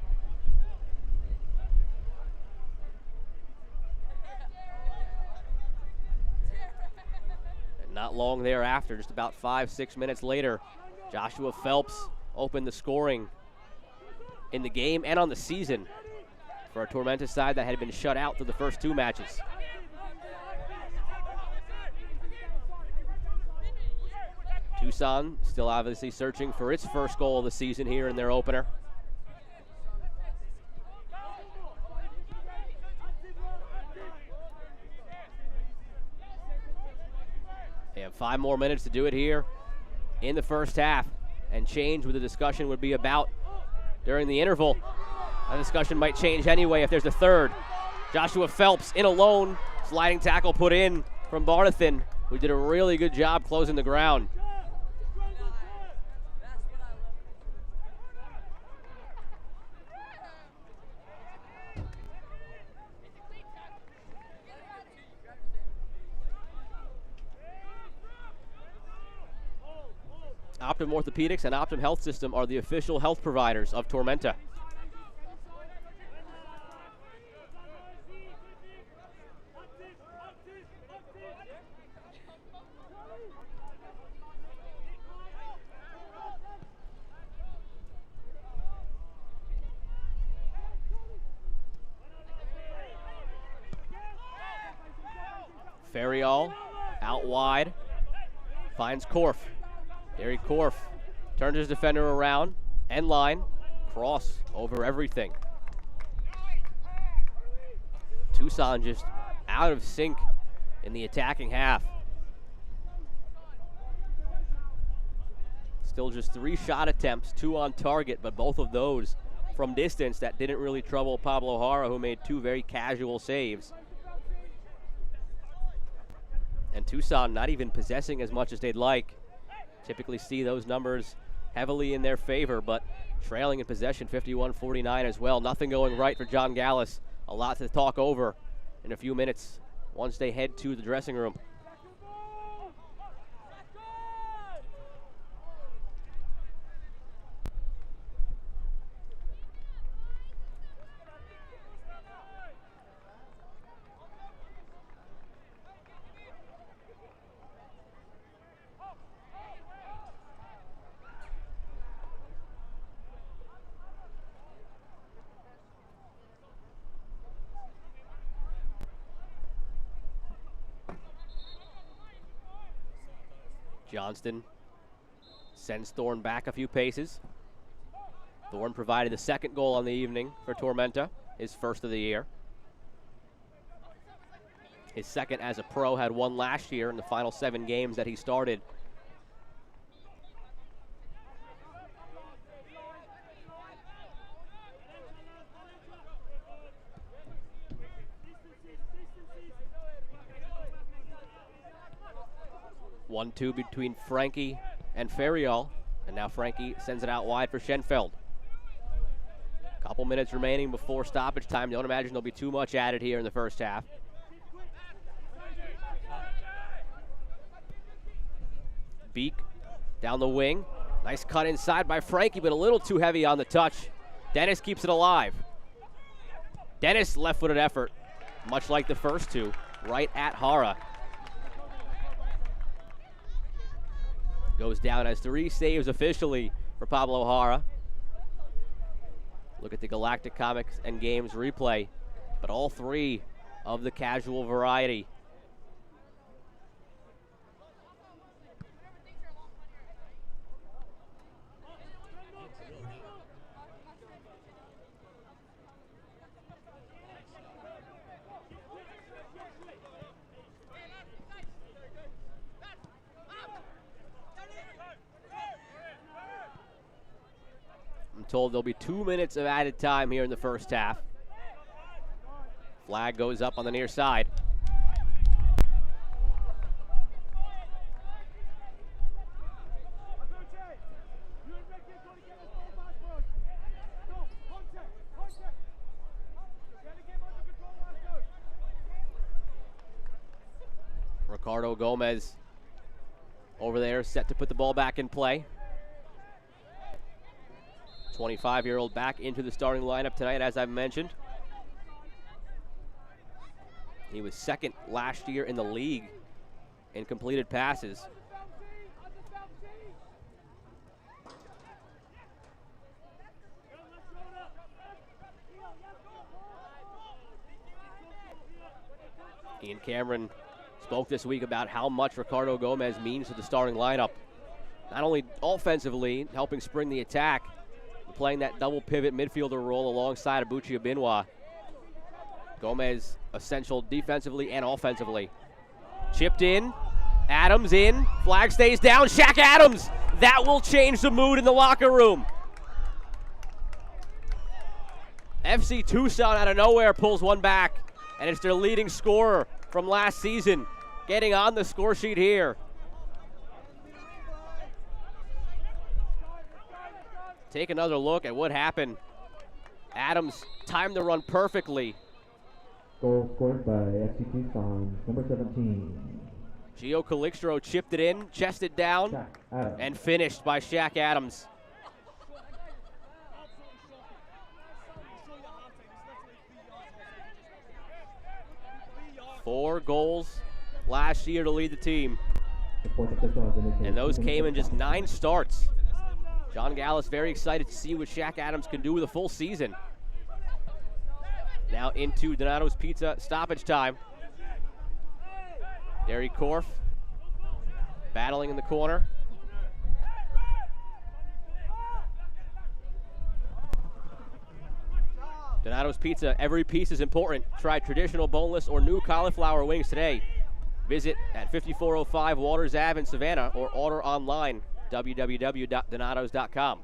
Not long thereafter, just about 5-6 minutes later, Joshua Phelps opened the scoring in the game and on the season for a Tormenta side that had been shut out through the first 2 matches. Tucson still obviously searching for its first goal of the season here in their opener. They have 5 more minutes to do it here in the first half, and change what the discussion would be about during the interval. The discussion might change anyway if there's a third. Joshua Phelps in alone, sliding tackle put in from Barnathan, who did a really good job closing the ground. Optum Orthopedics and Optum Health System are the official health providers of Tormenta. Ferriol out wide, finds Korf. Derek Korf turns his defender around, end line, cross over everything. Tucson just out of sync in the attacking half. Still just 3 shot attempts, 2 on target, but both of those from distance that didn't really trouble Pablo Jara, who made 2 very casual saves. And Tucson not even possessing as much as they'd like. Typically see those numbers heavily in their favor, but trailing in possession 51-49 as well. Nothing going right for John Gallus. A lot to talk over in a few minutes once they head to the dressing room. Johnston sends Thorne back a few paces. Thorne provided the second goal on the evening for Tormenta, his first of the year. His second as a pro, had 1 last year in the final 7 games that he started. One-two between Frankie and Ferriol, and now Frankie sends it out wide for Schenfeld. Couple minutes remaining before stoppage time. Don't imagine there'll be too much added here in the first half. Beek down the wing. Nice cut inside by Frankie, but a little too heavy on the touch. Dennis keeps it alive. Dennis, left-footed effort, much like the first 2, right at Jara. Goes down as 3 saves officially for Pablo Jara. Look at the Galactic Comics and Games replay, but all 3 of the casual variety. Told there'll be 2 minutes of added time here in the first half. Flag goes up on the near side. Ricardo Gomez over there, set to put the ball back in play. 25-year-old back into the starting lineup tonight, as I've mentioned. He was second last year in the league in completed passes. Ian Cameron spoke this week about how much Ricardo Gomez means to the starting lineup. Not only offensively, helping spring the attack, playing that double pivot midfielder role alongside Abuchi Abinwa. Gomez essential defensively and offensively. Chipped in, Adams in, flag stays down, Shaq Adams! That will change the mood in the locker room. FC Tucson out of nowhere pulls one back, and it's their leading scorer from last season getting on the score sheet here. Take another look at what happened. Adams timed the run perfectly. Goal scored by FC Tucson, number 17. Gio Calixtro chipped it in, chested down, Shaq Adams. and finished by Shaq Adams. Four goals last year to lead the team, The fourth official has indicated and those 2 came in minutes just of 9 starts. John Gallus very excited to see what Shaq Adams can do with a full season. Now into Donato's Pizza stoppage time. Derry Korf battling in the corner. Donato's Pizza, every piece is important. Try traditional boneless or new cauliflower wings today. Visit at 5405 Waters Ave in Savannah or order online, www.donatos.com.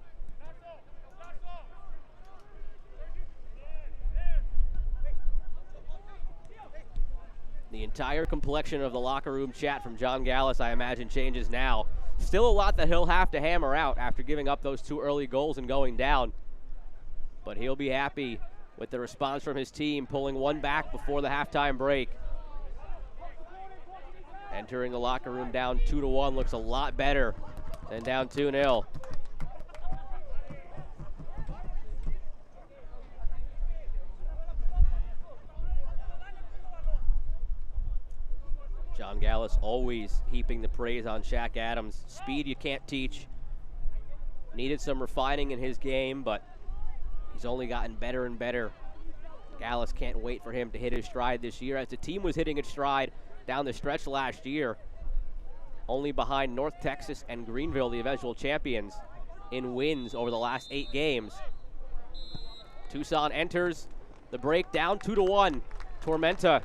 The entire complexion of the locker room chat from John Gallus, I imagine, changes now. Still a lot that he'll have to hammer out after giving up those 2 early goals and going down. But he'll be happy with the response from his team, pulling one back before the halftime break. Entering the locker room down 2-1 looks a lot better than down 2-0. John Gallus always heaping the praise on Shaq Adams. Speed you can't teach. Needed some refining in his game, but he's only gotten better and better. Gallus can't wait for him to hit his stride this year, as the team was hitting its stride down the stretch last year, only behind North Texas and Greenville, the eventual champions, in wins over the last 8 games. Tucson enters the break down 2-1. Tormenta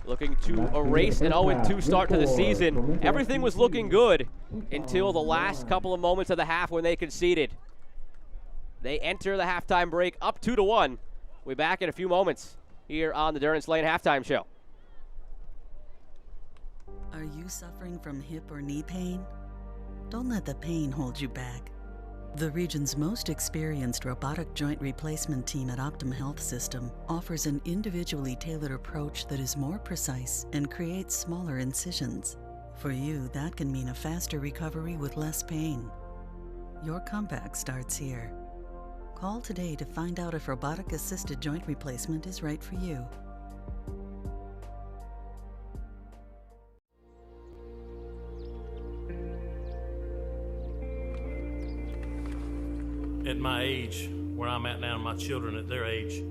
looking to erase an 0-2 start to the season. Everything was looking good until the last couple of moments of the half when they conceded. They enter the halftime break up 2-1. We'll be back in a few moments here on the Durance Lane Halftime Show. Are you suffering from hip or knee pain? Don't let the pain hold you back. The region's most experienced robotic joint replacement team at Optum Health System offers an individually tailored approach that is more precise and creates smaller incisions. For you, that can mean a faster recovery with less pain. Your comeback starts here. Call today to find out if robotic-assisted joint replacement is right for you. At my age, where I'm at now, and my children at their age,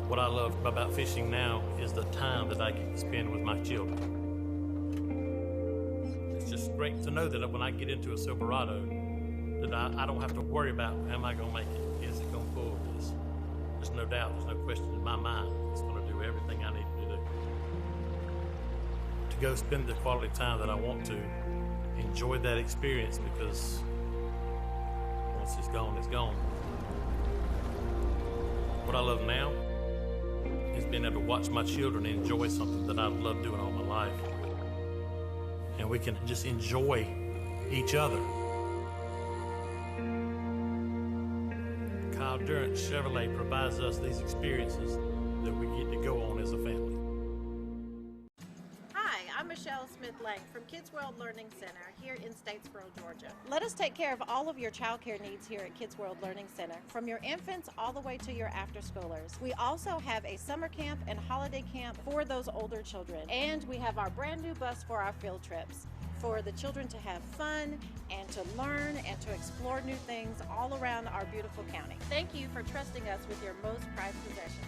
what I love about fishing now is the time that I get to spend with my children. It's just great to know that when I get into a Silverado, that I don't have to worry about, am I going to make it? Is it going to pull this? There's no doubt, there's no question in my mind. It's going to do everything I need to do to go spend the quality time that I want to, enjoy that experience, because once it's gone, it's gone. What I love now is being able to watch my children enjoy something that I've loved doing all my life. And we can just enjoy each other. Kyle Durance Chevrolet provides us these experiences that we get to go on as a family. Hi, I'm Michelle Smith-Lang from Kids World Learning Center here in Statesboro, Georgia. Let us take care of all of your child care needs here at Kids World Learning Center, from your infants all the way to your after-schoolers. We also have a summer camp and holiday camp for those older children. And we have our brand new bus for our field trips, for the children to have fun and to learn and to explore new things all around our beautiful county. Thank you for trusting us with your most prized possession.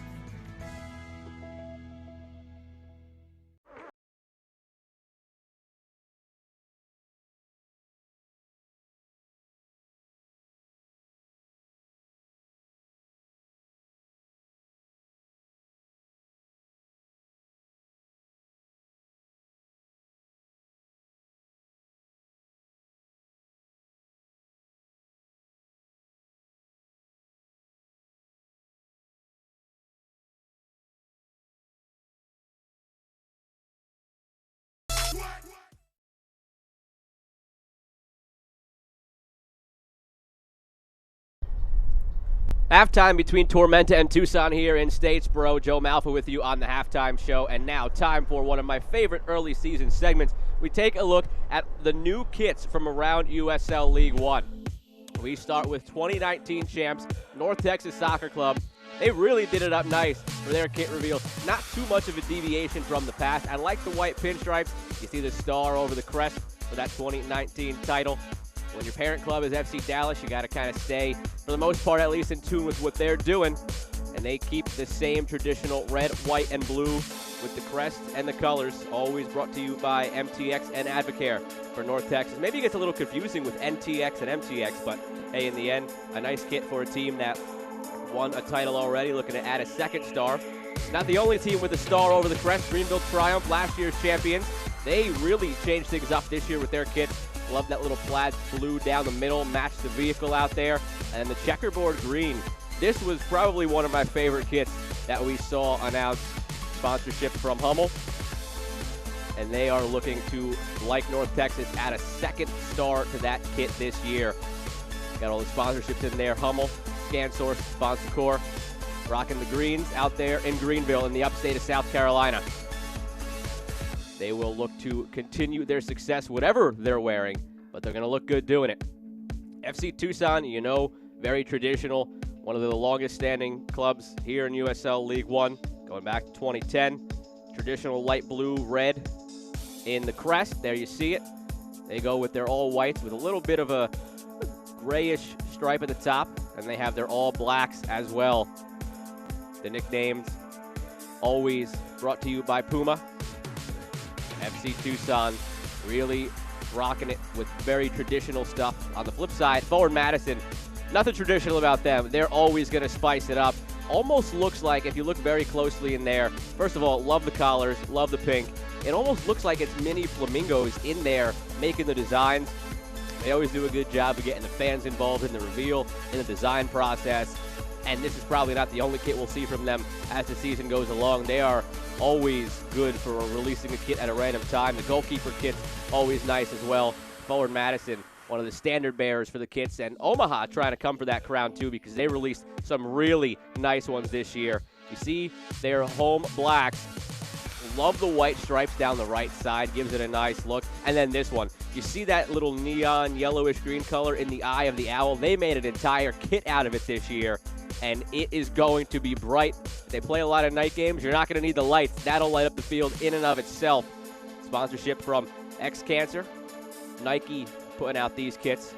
Halftime between Tormenta and Tucson here in Statesboro. Joe Malfa with you on the halftime show. And now time for one of my favorite early season segments. We take a look at the new kits from around USL League One. We start with 2019 champs, North Texas Soccer Club. They really did it up nice for their kit reveal. Not too much of a deviation from the past. I like the white pinstripes. You see the star over the crest for that 2019 title. When your parent club is FC Dallas, you got to kind of stay, for the most part, at least in tune with what they're doing. And they keep the same traditional red, white, and blue with the crest and the colors, always brought to you by MTX and Advocare for North Texas. Maybe it gets a little confusing with NTX and MTX, but hey, in the end, a nice kit for a team that won a title already, looking to add a second star. Not the only team with a star over the crest. Greenville Triumph, last year's champions. They really changed things up this year with their kit. Love that little plaid blue down the middle, match the vehicle out there, and the checkerboard green. This was probably one of my favorite kits that we saw announced. Sponsorship from Hummel, and they are looking to, like North Texas, add a second star to that kit this year. Got all the sponsorships in there. Hummel, ScanSource, SponsorCore, rocking the greens out there in Greenville in the upstate of South Carolina. They will look to continue their success, whatever they're wearing, but they're going to look good doing it. FC Tucson, you know, very traditional, one of the longest-standing clubs here in USL League One, going back to 2010. Traditional light blue, red in the crest. There you see it. They go with their all-whites with a little bit of a grayish stripe at the top, and they have their all-blacks as well. The nicknames always brought to you by Puma. FC Tucson really rocking it with very traditional stuff. On the flip side, Forward Madison, nothing traditional about them. They're always going to spice it up. Almost looks like, if you look very closely in there, first of all, love the collars, love the pink. It almost looks like it's mini flamingos in there making the designs. They always do a good job of getting the fans involved in the reveal, in the design process. And this is probably not the only kit we'll see from them as the season goes along. They are always good for releasing a kit at a random time. The goalkeeper kit's always nice as well. Forward Madison, one of the standard bearers for the kits, and Omaha trying to come for that crown too, because they released some really nice ones this year. You see their home blacks. Love the white stripes down the right side, gives it a nice look. And then this one, you see that little neon yellowish green color in the eye of the owl? They made an entire kit out of it this year, and it is going to be bright. If they play a lot of night games, you're not going to need the lights. That'll light up the field in and of itself. Sponsorship from X-Cancer, Nike putting out these kits.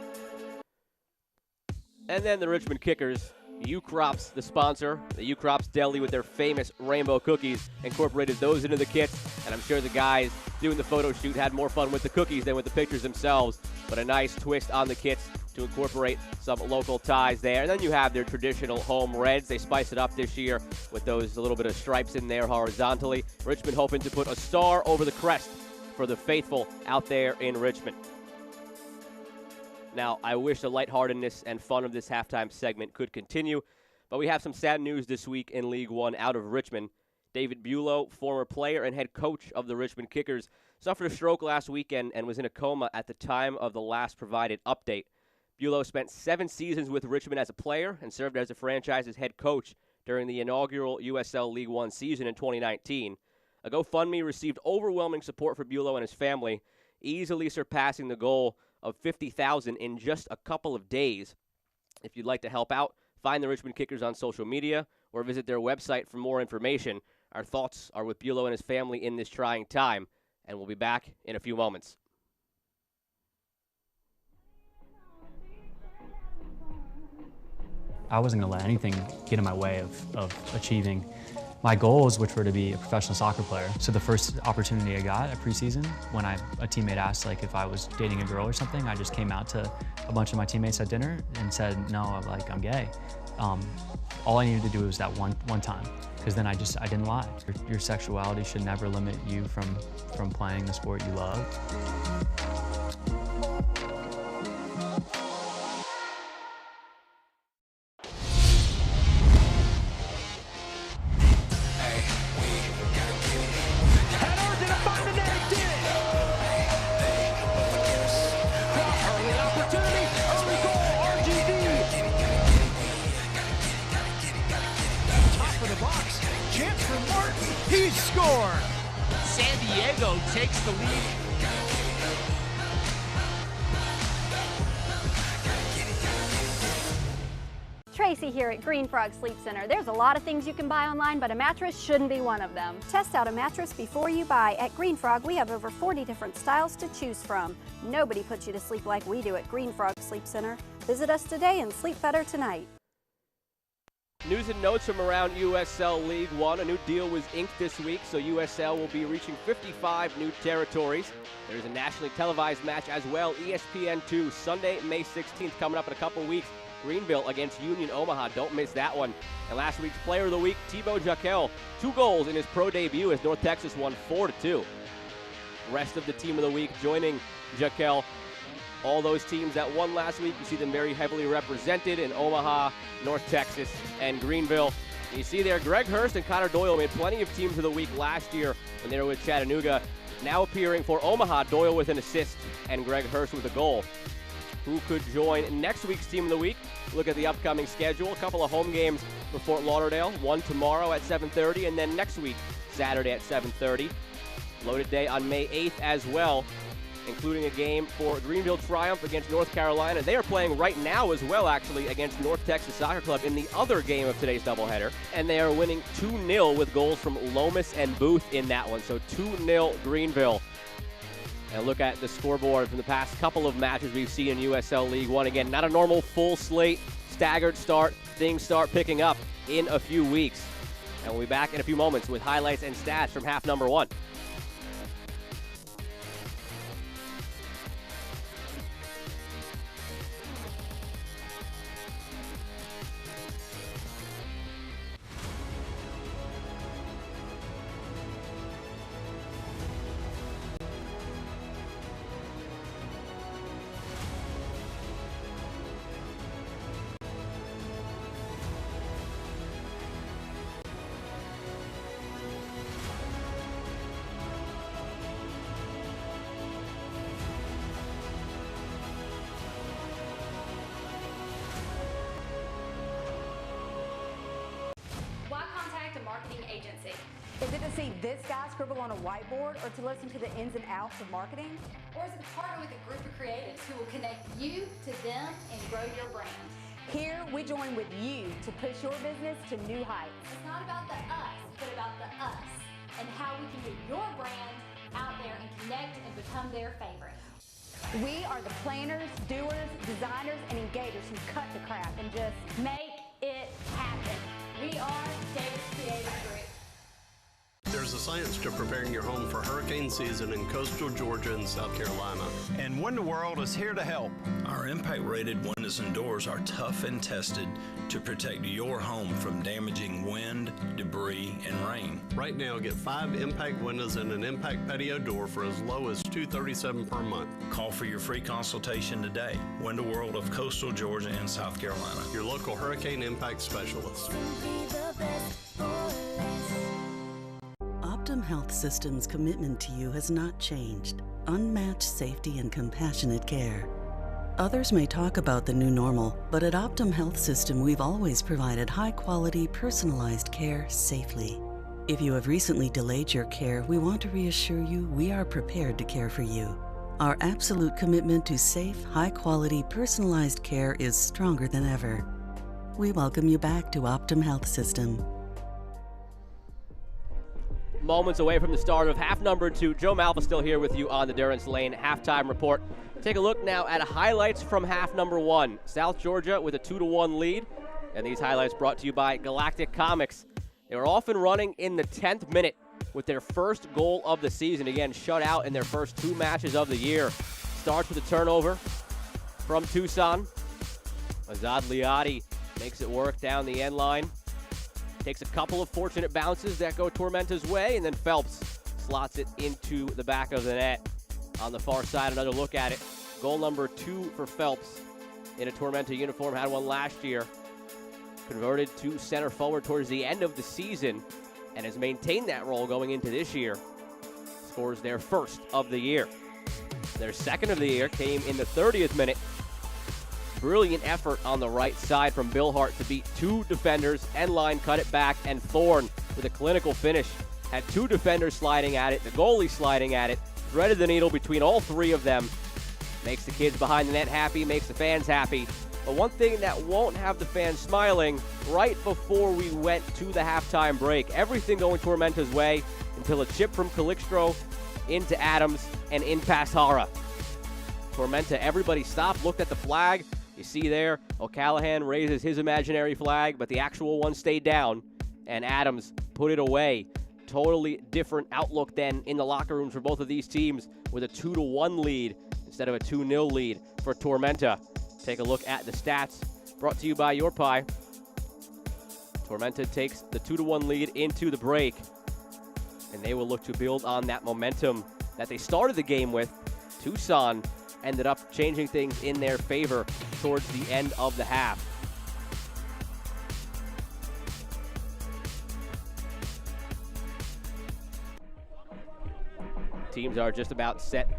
And then the Richmond Kickers, U-Crops, the sponsor, the U-Crops Deli with their famous rainbow cookies, incorporated those into the kits, and I'm sure the guys doing the photo shoot had more fun with the cookies than with the pictures themselves, but a nice twist on the kits to incorporate some local ties there. And then you have their traditional home reds. They spice it up this year with those little bit of stripes in there horizontally. Richmond hoping to put a star over the crest for the faithful out there in Richmond. Now, I wish the lightheartedness and fun of this halftime segment could continue, but we have some sad news this week in League One out of Richmond. David Bulow, former player and head coach of the Richmond Kickers, suffered a stroke last weekend and was in a coma at the time of the last provided update. Bulow spent 7 seasons with Richmond as a player and served as the franchise's head coach during the inaugural USL League One season in 2019. A GoFundMe received overwhelming support for Bulow and his family, easily surpassing the goal of $50,000 in just a couple of days. If you'd like to help out, find the Richmond Kickers on social media or visit their website for more information. Our thoughts are with Bulow and his family in this trying time, and we'll be back in a few moments. I wasn't going to let anything get in my way of achieving my goals, which were to be a professional soccer player. So the first opportunity I got at preseason, when a teammate asked if I was dating a girl or something, I just came out to a bunch of my teammates at dinner and said, no, I'm gay. All I needed to do was that one time, because then I didn't lie. Your sexuality should never limit you from playing the sport you love. after Martin. He scored. San Diego takes the lead. Tracy here at Green Frog Sleep Center. There's a lot of things you can buy online, but a mattress shouldn't be one of them. Test out a mattress before you buy. At Green Frog, we have over 40 different styles to choose from. Nobody puts you to sleep like we do at Green Frog Sleep Center. Visit us today and sleep better tonight. News and notes from around USL League One. A new deal was inked this week, so USL will be reaching 55 new territories. There's a nationally televised match as well, ESPN2, Sunday, May 16th, coming up in a couple weeks. Greenville against Union Omaha. Don't miss that one. And last week's Player of the Week, Thibaut Jaquel, 2 goals in his pro debut as North Texas won 4-2. Rest of the Team of the Week joining Jaquel. All those teams that won last week, you see them very heavily represented in Omaha, North Texas, and Greenville. You see there, Greg Hurst and Connor Doyle made plenty of Teams of the Week last year when they were with Chattanooga. Now appearing for Omaha, Doyle with an assist and Greg Hurst with a goal. Who could join next week's Team of the Week? Look at the upcoming schedule. A couple of home games for Fort Lauderdale. One tomorrow at 7:30, and then next week, Saturday at 7:30. Loaded day on May 8th as well, including a game for Greenville Triumph against North Carolina. They are playing right now as well, actually, against North Texas Soccer Club in the other game of today's doubleheader. And they are winning 2-0 with goals from Lomas and Booth in that one. So 2-0 Greenville. And look at the scoreboard from the past couple of matches we've seen in USL League One. Again, not a normal full slate, staggered start. Things start picking up in a few weeks. And we'll be back in a few moments with highlights and stats from half number 1. Is it to see this guy scribble on a whiteboard, or to listen to the ins and outs of marketing? Or is it to partner with a group of creatives who will connect you to them and grow your brand? Here, we join with you to push your business to new heights. It's not about the us, but about the us, and how we can get your brand out there and connect and become their favorite. We are the planners, doers, designers, and engagers who cut the crap and just make it happen. We are Davis Creative Group. There's a science to preparing your home for hurricane season in coastal Georgia and South Carolina. And Window World is here to help. Our impact-rated windows and doors are tough and tested to protect your home from damaging wind, debris, and rain. Right now, get 5 impact windows and an impact patio door for as low as $237 per month. Call for your free consultation today. Window World of coastal Georgia and South Carolina. Your local hurricane impact specialist. Optum Health System's commitment to you has not changed. Unmatched safety and compassionate care. Others may talk about the new normal, but at Optum Health System, we've always provided high-quality, personalized care safely. If you have recently delayed your care, we want to reassure you we are prepared to care for you. Our absolute commitment to safe, high-quality, personalized care is stronger than ever. We welcome you back to Optum Health System. Moments away from the start of half number 2. Joe Malva still here with you on the Durance Lane halftime report. Take a look now at highlights from half number 1. South Georgia with a 2-1 lead. And these highlights brought to you by Galactic Comics. They were off and running in the 10th minute with their first goal of the season. Again, shut out in their first 2 matches of the year. Starts with a turnover from Tucson. Azad Liadi makes it work down the end line. Takes a couple of fortunate bounces that go Tormenta's way, and then Phelps slots it into the back of the net. On the far side, another look at it. Goal number 2 for Phelps in a Tormenta uniform. Had one last year. Converted to center forward towards the end of the season and has maintained that role going into this year. Scores their first of the year. Their second of the year came in the 30th minute. Brilliant effort on the right side from Bill Hart to beat 2 defenders. End line cut it back, and Thorne with a clinical finish. Had 2 defenders sliding at it, the goalie sliding at it, threaded the needle between all 3 of them. Makes the kids behind the net happy, makes the fans happy. But one thing that won't have the fans smiling, right before we went to the halftime break, everything going Tormenta's way until a chip from Calixtro into Adams and in past Hara. Tormenta, everybody stopped, looked at the flag. You see there, O'Callahan raises his imaginary flag, but the actual one stayed down, and Adams put it away. Totally different outlook than in the locker rooms for both of these teams, with a 2-1 lead instead of a 2-0 lead for Tormenta. Take a look at the stats brought to you by Your Pie. Tormenta takes the 2-1 lead into the break, and they will look to build on that momentum that they started the game with. Tucson ended up changing things in their favor towards the end of the half. Teams are just about set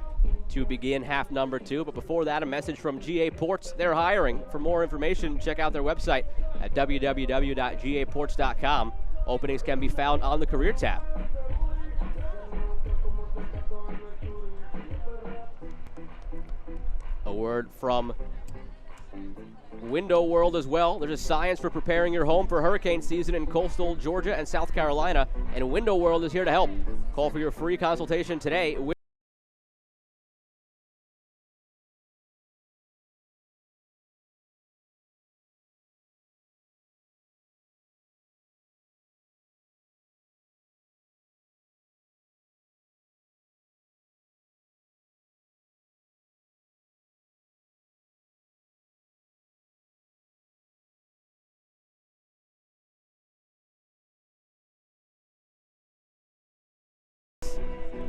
to begin half number 2, but before that, a message from GA Ports. They're hiring. For more information, check out their website at www.gaports.com. Openings can be found on the career tab. A word from Window World as well. There's a science for preparing your home for hurricane season in coastal Georgia and South Carolina, and Window World is here to help. Call for your free consultation today.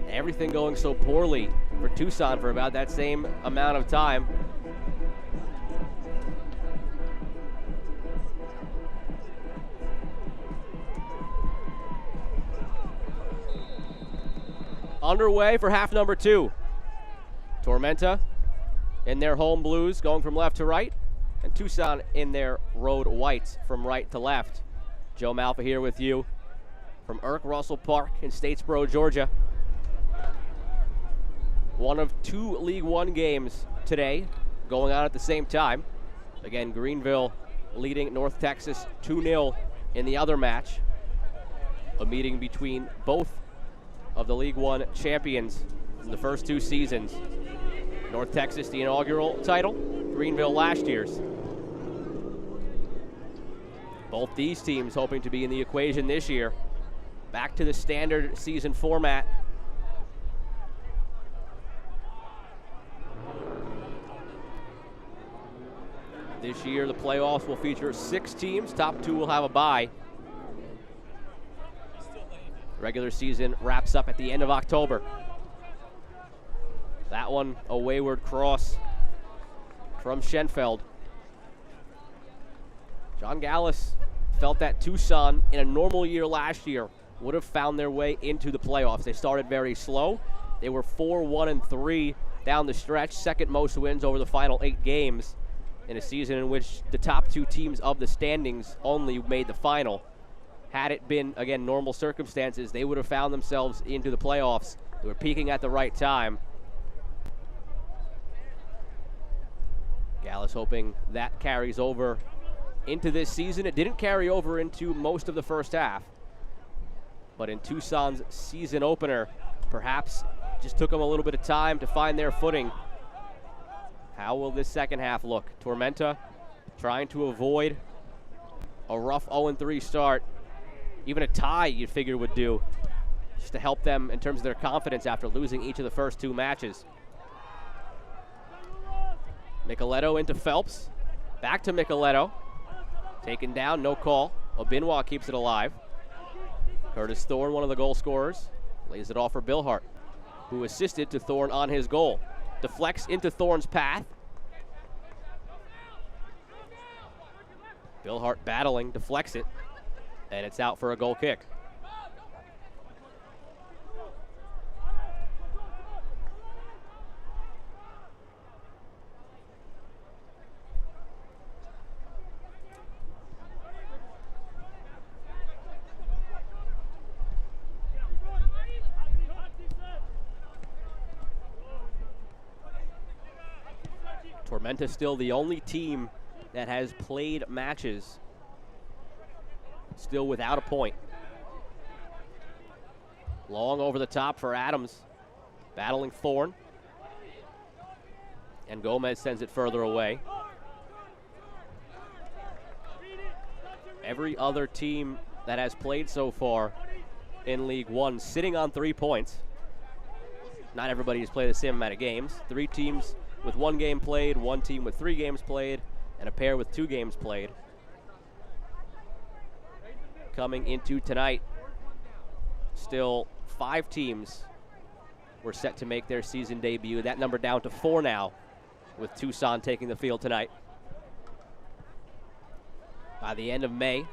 Everything going so poorly for Tucson for about that same amount of time. Underway for half number 2. Tormenta in their home blues going from left to right, and Tucson in their road whites from right to left. Joe Malfa here with you from Irk Russell Park in Statesboro, Georgia. One of 2 League One games today going on at the same time. Again, Greenville leading North Texas 2-0 in the other match. A meeting between both of the League One champions in the first 2 seasons. North Texas, the inaugural title, Greenville last year's. Both these teams hoping to be in the equation this year. Back to the standard season format. This year, the playoffs will feature 6 teams. Top 2 will have a bye. Regular season wraps up at the end of October. That one, a wayward cross from Schenfeld. John Gallus felt that Tucson, in a normal year last year, would have found their way into the playoffs. They started very slow. They were 4-1-3 down the stretch, second most wins over the final 8 games. In a season in which the top 2 teams of the standings only made the final. Had it been, again, normal circumstances, they would have found themselves into the playoffs. They were peaking at the right time. Gallus hoping that carries over into this season. It didn't carry over into most of the first half. But in Tucson's season opener, perhaps just took them a little bit of time to find their footing. How will this second half look? Tormenta trying to avoid a rough 0-3 start. Even a tie you'd figure would do, just to help them in terms of their confidence after losing each of the first 2 matches. Micheletto into Phelps. Back to Micheletto. Taken down, no call. Obinwa keeps it alive. Curtis Thorne, one of the goal scorers, lays it off for Billhart, who assisted to Thorne on his goal. Deflects into Thorne's path. Billhart battling, deflects it, and it's out for a goal kick. Tormenta still the only team that has played matches still without a point. Long over the top for Adams, battling Thorne. And Gomez sends it further away. Every other team that has played so far in League One sitting on 3 points. Not everybody has played the same amount of games. 3 teams with 1 game played, 1 team with 3 games played, and a pair with 2 games played. Coming into tonight, still 5 teams were set to make their season debut. That number down to 4 now, with Tucson taking the field tonight. By the end of May,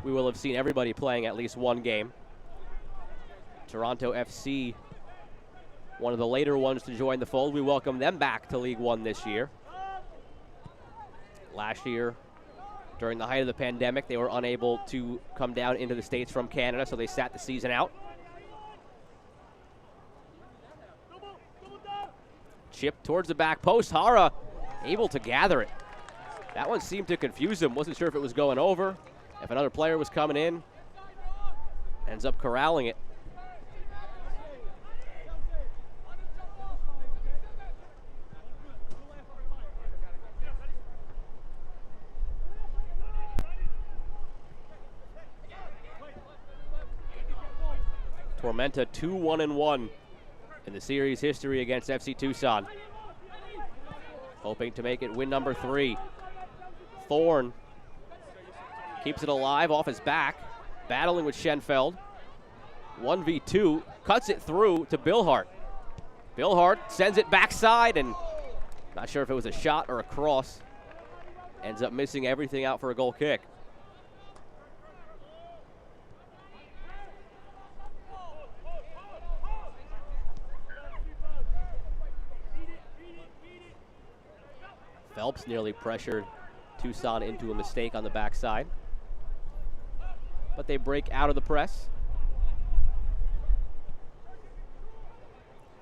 we will have seen everybody playing at least 1 game. Toronto FC, one of the later ones to join the fold. We welcome them back to League One this year. Last year, during the height of the pandemic, they were unable to come down into the States from Canada, so they sat the season out. Chip towards the back post. Hara able to gather it. That one seemed to confuse him. Wasn't sure if it was going over, if another player was coming in. Ends up corralling it. Tormenta 2-1-1 in the series history against FC Tucson. Hoping to make it win number 3. Thorne keeps it alive off his back, battling with Schenfeld. 1v2, cuts it through to Billhart. Billhart sends it backside, and not sure if it was a shot or a cross. Ends up missing everything out for a goal kick. Phelps nearly pressured Tucson into a mistake on the backside. But they break out of the press.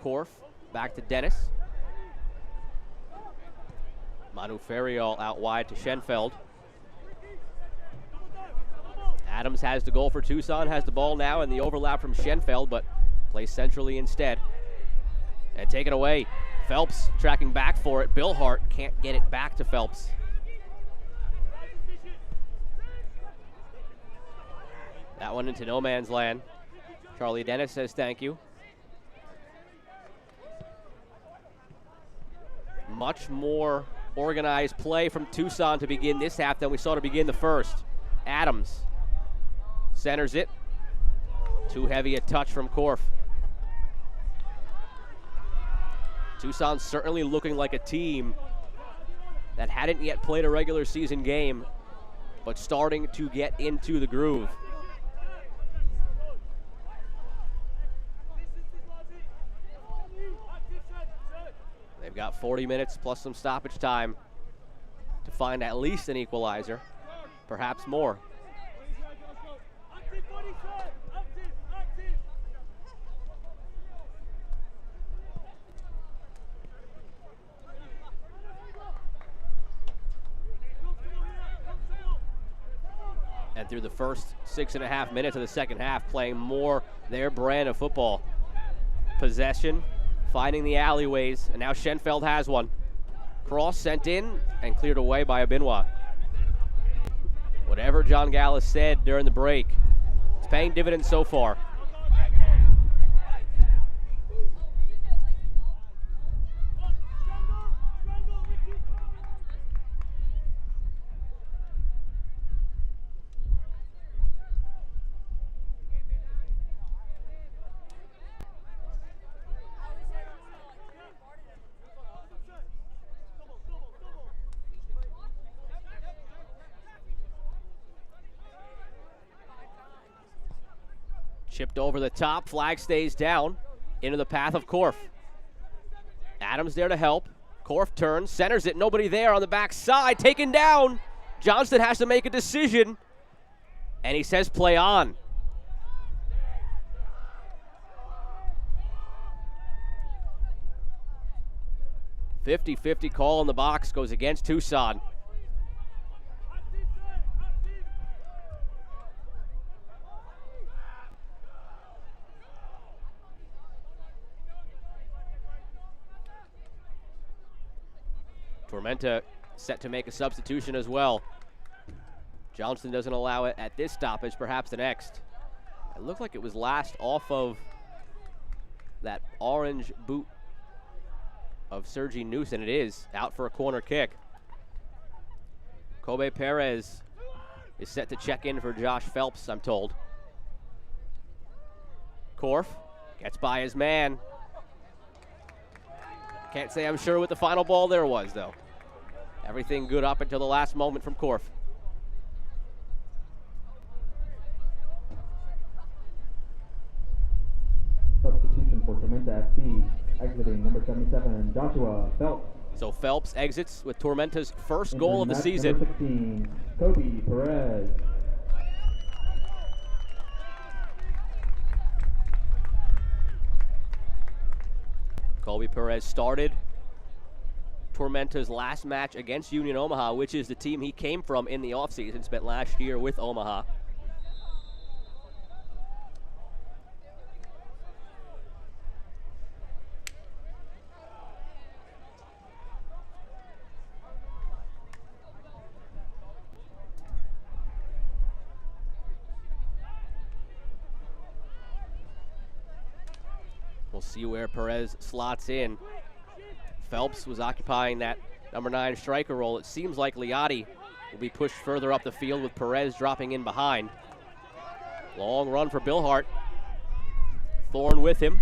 Korf back to Dennis. Manu Ferriol out wide to Schenfeld. Adams has the goal for Tucson, has the ball now, and the overlap from Schenfeld, but plays centrally instead. And taken away. Phelps tracking back for it. Billhart can't get it back to Phelps. That one into no man's land. Charlie Dennis says thank you. Much more organized play from Tucson to begin this half than we saw to begin the first. Adams centers it. Too heavy a touch from Korf. Tucson certainly looking like a team that hadn't yet played a regular season game, but starting to get into the groove. They've got 40 minutes plus some stoppage time to find at least an equalizer, perhaps more. And through the first 6.5 minutes of the second half, playing more their brand of football. Possession, finding the alleyways, and now Schenfeld has one. Cross sent in and cleared away by Abinwa. Whatever John Gallus said during the break, it's paying dividends so far. Chipped over the top, flag stays down, into the path of Korf. Adams there to help. Korf turns, centers it, nobody there on the backside, taken down. Johnston has to make a decision, and he says play on. 50-50 call in the box goes against Tucson. Tormenta set to make a substitution as well. Johnston doesn't allow it at this stoppage, perhaps the next. It looked like it was last off of that orange boot of Sergi Noose, and it is out for a corner kick. Kobe Perez is set to check in for Josh Phelps, I'm told. Korf gets by his man. Can't say I'm sure what the final ball there was, though. Everything good up until the last moment from Korf. Substitution for Tormenta FC, exiting number 77, Joshua Phelps. So Phelps exits with Tormenta's first goal of the season. Number 16, Kobe Perez. Kobe Perez started Tormenta's last match against Union Omaha, which is the team he came from in the offseason, spent last year with Omaha. We'll see where Perez slots in. Phelps was occupying that number 9 striker role. It seems like Liotti will be pushed further up the field with Perez dropping in behind. Long run for Bill Hart. Thorne with him.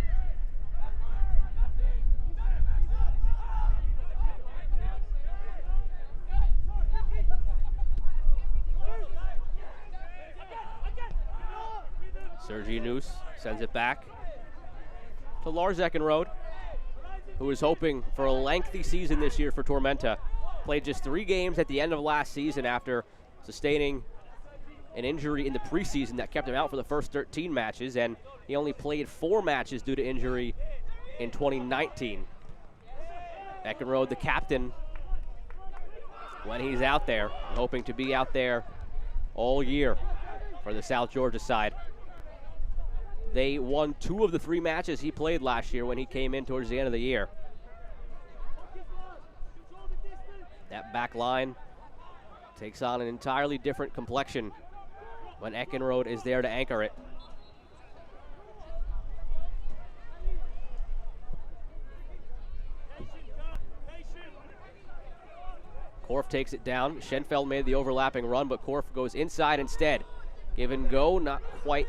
Sergi Noose sends it back to Lars Eckenrode, who is hoping for a lengthy season this year for Tormenta. Played just 3 games at the end of last season after sustaining an injury in the preseason that kept him out for the first 13 matches, and he only played 4 matches due to injury in 2019. Eckenrode, the captain, when he's out there, hoping to be out there all year for the South Georgia side. They won 2 of the 3 matches he played last year when he came in towards the end of the year. That back line takes on an entirely different complexion when Eckenrode is there to anchor it. Korf takes it down. Schenfeld made the overlapping run, but Korf goes inside instead. Give and go, not quite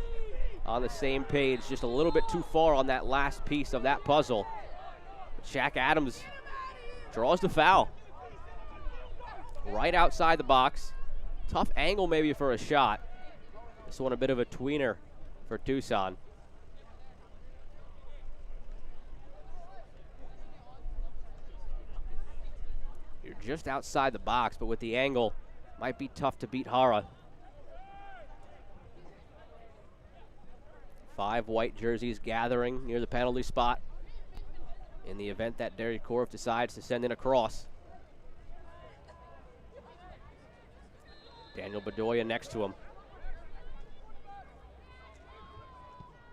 on the same page, just a little bit too far on that last piece of that puzzle. Shaq Adams draws the foul. Right outside the box. Tough angle maybe for a shot. This one a bit of a tweener for Tucson. You're just outside the box, but with the angle, might be tough to beat Hara. 5 white jerseys gathering near the penalty spot in the event that Derek Korf decides to send in a cross. Daniel Bedoya next to him.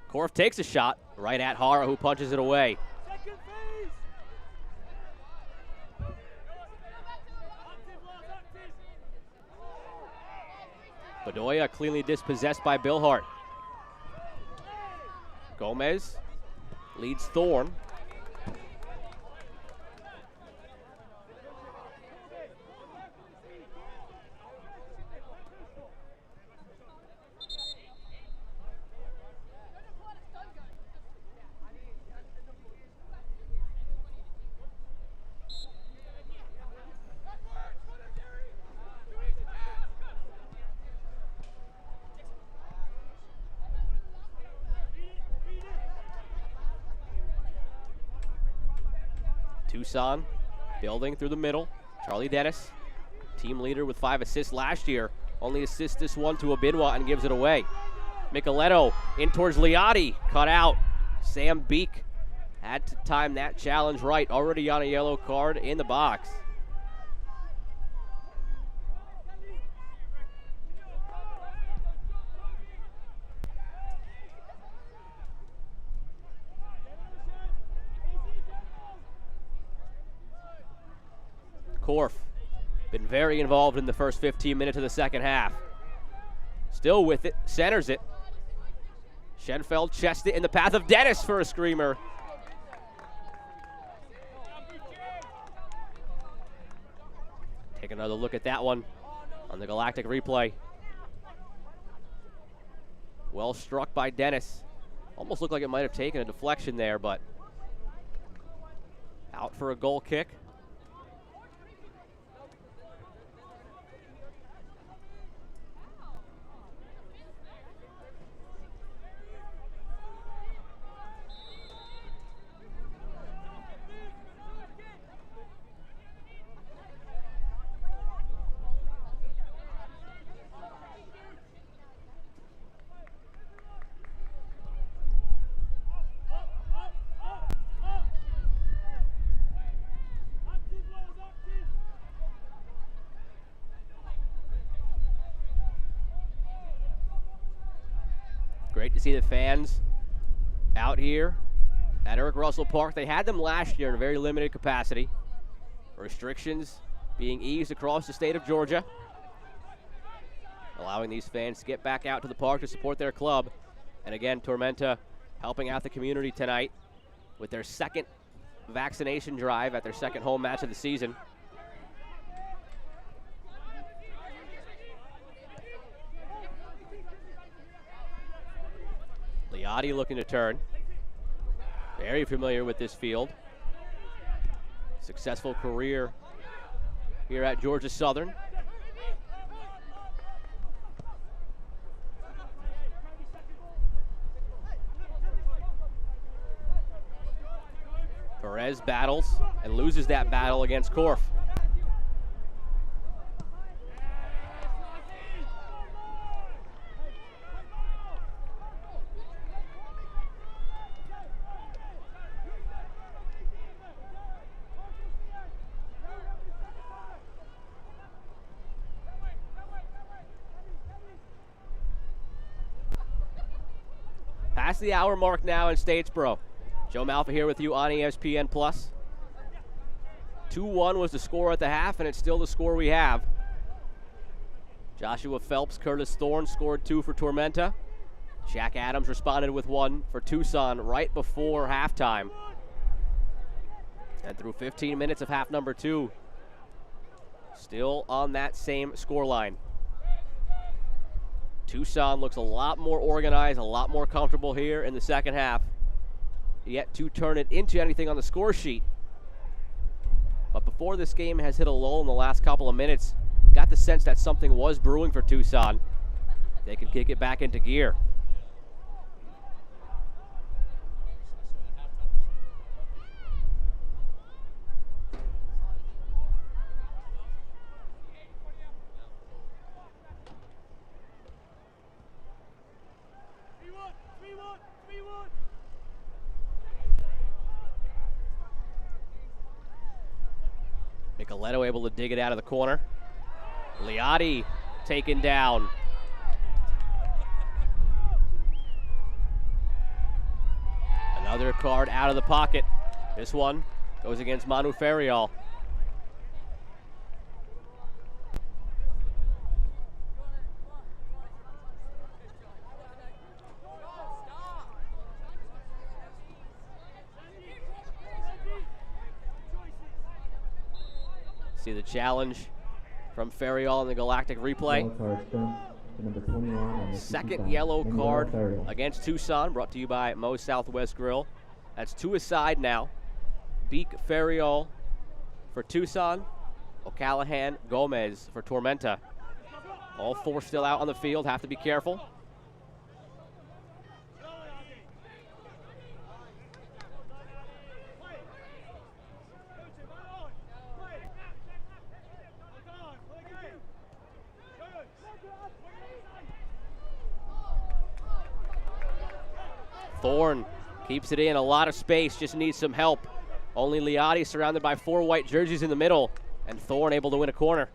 Korf takes a shot right at Hara, who punches it away. Bedoya cleanly dispossessed by Bill Hart. Gomez leads Thorne. Tucson building through the middle. Charlie Dennis, team leader with 5 assists last year. Only assists this one to Abinwa and gives it away. Micheletto in towards Liotti. Cut out. Sam Beek Had to time that challenge right. Already on a yellow card in the box. Korf, been very involved in the first 15 minutes of the second half. Still with it, centers it. Schenfeld chests it in the path of Dennis for a screamer. Take another look at that one on the Galactic replay. Well struck by Dennis. Almost looked like it might have taken a deflection there, but out for a goal kick. Great to see the fans out here at Eric Russell Park. They had them last year in a very limited capacity. Restrictions being eased across the state of Georgia, allowing these fans to get back out to the park to support their club. And again, Tormenta helping out the community tonight with their second vaccination drive at their second home match of the season. Liotti looking to turn. Very familiar with this field. Successful career here at Georgia Southern. Perez battles and loses that battle against Korf. Past the hour mark now in Statesboro. Joe Malfa here with you on ESPN+. 2-1 was the score at the half, and it's still the score we have. Joshua Phelps, Curtis Thorne scored 2 for Tormenta. Shaq Adams responded with 1 for Tucson right before halftime. And through 15 minutes of half number 2, still on that same scoreline. Tucson looks a lot more organized, a lot more comfortable here in the second half. Yet to turn it into anything on the score sheet. But before this game has hit a lull in the last couple of minutes, got the sense that something was brewing for Tucson. They could kick it back into gear. Nicoletto able to dig it out of the corner. Liotti taken down. Another card out of the pocket. This one goes against Manu Ferriol. See the challenge from Ferriol in the Galactic replay. Second yellow card against Tucson, brought to you by Moe's Southwest Grill. That's 2 aside now. Beek, Ferriol for Tucson. O'Callahan, Gomez for Tormenta. All 4 still out on the field, have to be careful. Thorne Keeps it in, a lot of space, just needs some help. Only Liotti surrounded by 4 white jerseys in the middle, and Thorne able to win a corner.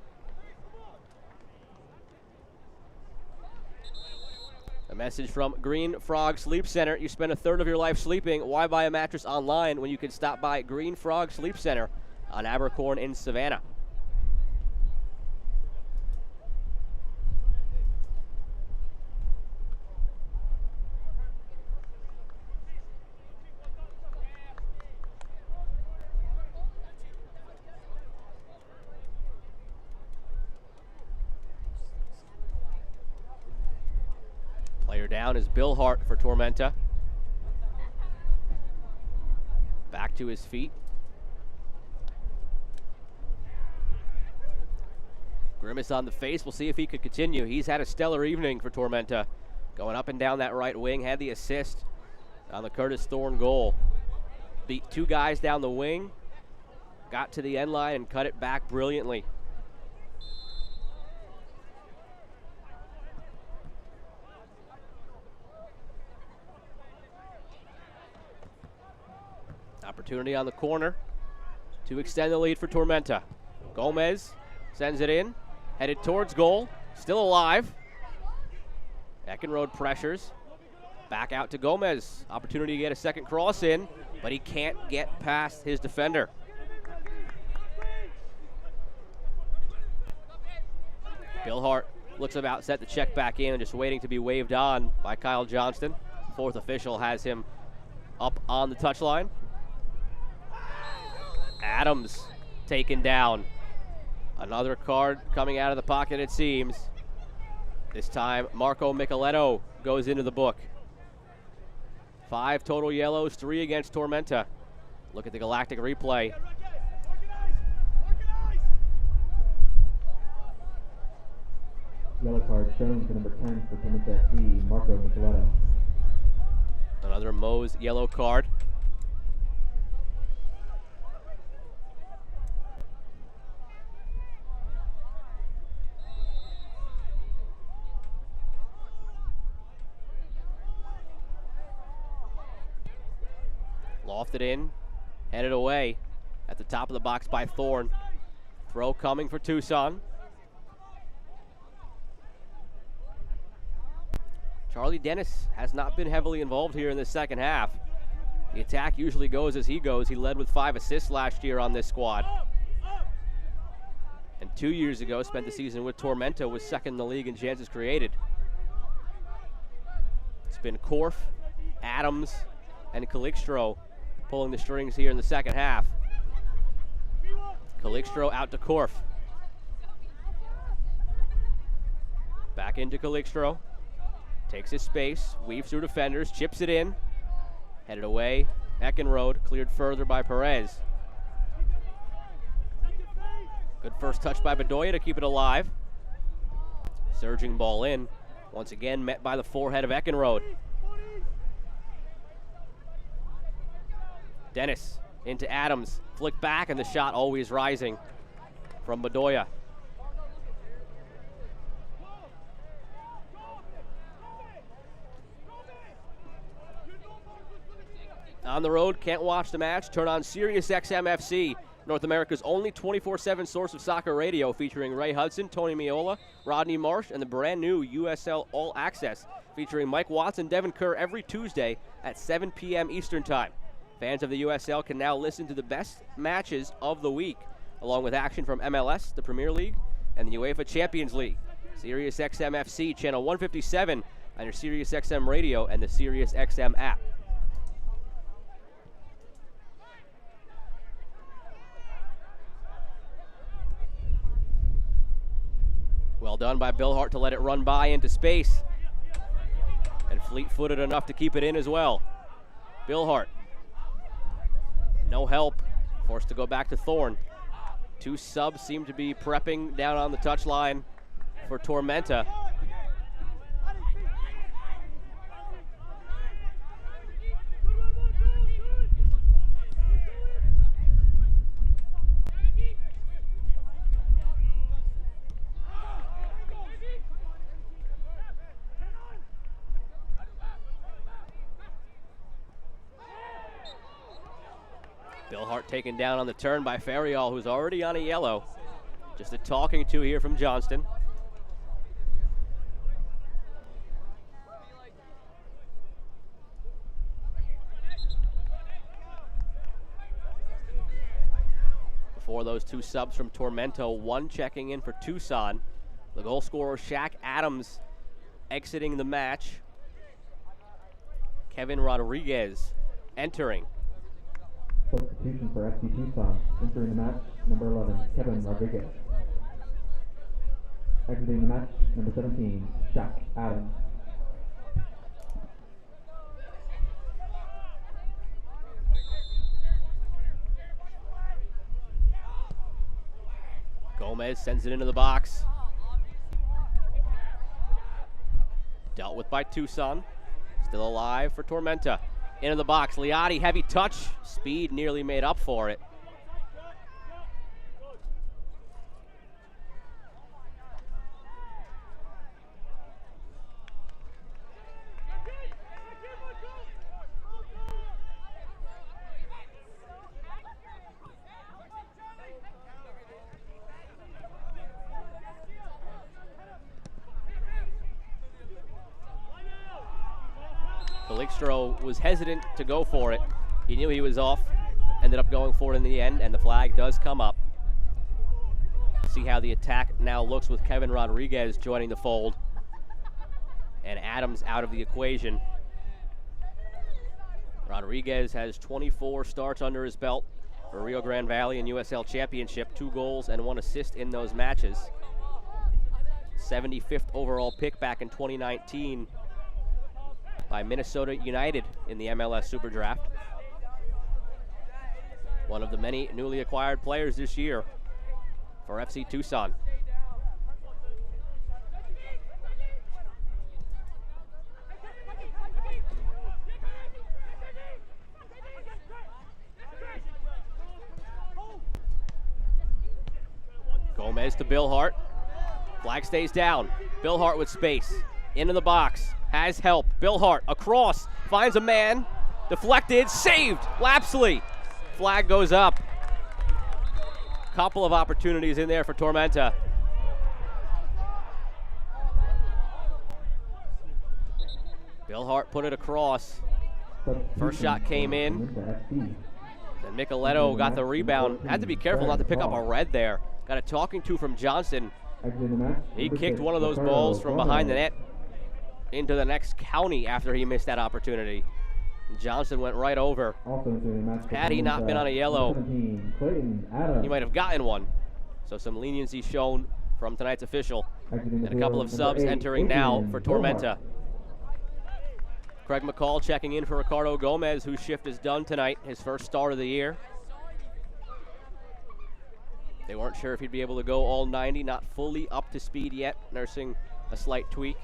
A message from Green Frog Sleep Center. You spend a third of your life sleeping. Why buy a mattress online when you can stop by Green Frog Sleep Center on Abercorn in Savannah? Player down is Bill Hart for Tormenta. Back to his feet. Grimace on the face. We'll see if he could continue. He's had a stellar evening for Tormenta. Going up and down that right wing. Had the assist on the Curtis Thorne goal. Beat 2 guys down the wing. Got to the end line and cut it back brilliantly. Opportunity on the corner to extend the lead for Tormenta. Gomez sends it in, headed towards goal, still alive. Eckenrode pressures, back out to Gomez. Opportunity to get a second cross in, but he can't get past his defender. Bill Hart looks about set to check back in and just waiting to be waved on by Kyle Johnston. 4th official has him up on the touchline. Adams taken down. Another card coming out of the pocket, it seems. This time, Marco Micheletto goes into the book. 5 total yellows, 3 against Tormenta. Look at the Galactic replay. Yellow card shown to number 10 for Tormenta FC, Marco Micheletto. Another Moe's yellow card. Lofted in, headed away at the top of the box by Thorne. Throw coming for Tucson. Charlie Dennis has not been heavily involved here in the second half. The attack usually goes as he goes. He led with 5 assists last year on this squad. And 2 years ago, spent the season with Tormenta, was second in the league in chances created. It's been Korf, Adams, and Calixtro pulling the strings here in the second half. Calixtro out to Korf. Back into Calixtro. Takes his space, weaves through defenders, chips it in. Headed away, Eckenrode, cleared further by Perez. Good first touch by Bedoya to keep it alive. Surging ball in. Once again met by the forehead of Eckenrode. Dennis into Adams, flick back, and the shot always rising from Bedoya. On the road, can't watch the match? Turn on Sirius XM FC, North America's only 24/7 source of soccer radio, featuring Ray Hudson, Tony Meola, Rodney Marsh, and the brand new USL All Access, featuring Mike Watts and Devin Kerr every Tuesday at 7 p.m. Eastern Time. Fans of the USL can now listen to the best matches of the week, along with action from MLS, the Premier League, and the UEFA Champions League. Sirius XM FC, channel 157 on your Sirius XM radio and the Sirius XM app. Well done by Bill Hart to let it run by into space. And fleet-footed enough to keep it in as well. Bill Hart. No help. Forced to go back to Thorne. 2 subs seem to be prepping down on the touchline for Tormenta. Bill Hart taken down on the turn by Ferriol, who's already on a yellow. Just a talking to here from Johnston. Before those two subs from Tormenta, one checking in for Tucson. The goal scorer, Shaq Adams, exiting the match. Kevin Rodriguez entering. Substitution for FC Tucson. Entering the match, number 11, Kevin Rodriguez. Exiting the match, number 17, Shaq Adams. Gomez sends it into the box. Dealt with by Tucson. Still alive for Tormenta. Into the box. Liotti, heavy touch. Speed nearly made up for it. Calixto was hesitant to go for it. He knew he was off, ended up going for it in the end, and the flag does come up. See how the attack now looks with Kevin Rodriguez joining the fold, and Adams out of the equation. Rodriguez has 24 starts under his belt for Rio Grande Valley and USL Championship, 2 goals and 1 assist in those matches. 75th overall pick back in 2019. By Minnesota United in the MLS Super Draft. One of the many newly acquired players this year for FC Tucson. Gomez to Bill Hart. Flag stays down. Bill Hart with space. Into the box. Has help. Bill Hart across. Finds a man. Deflected. Saved. Lapsley. Flag goes up. Couple of opportunities in there for Tormenta. Bill Hart put it across. First shot came in. Then Micheletto got the rebound. Had to be careful not to pick up a red there. Got a talking to from Johnson. He kicked one of those balls from behind the net into the next county after he missed that opportunity. Johnson went right over. Had he not been on a yellow, he might have gotten one. So some leniency shown from tonight's official. And a couple of subs entering now for Tormenta. Craig McCall checking in for Ricardo Gomez, whose shift is done tonight, his first start of the year. They weren't sure if he'd be able to go all 90, not fully up to speed yet, nursing a slight tweak.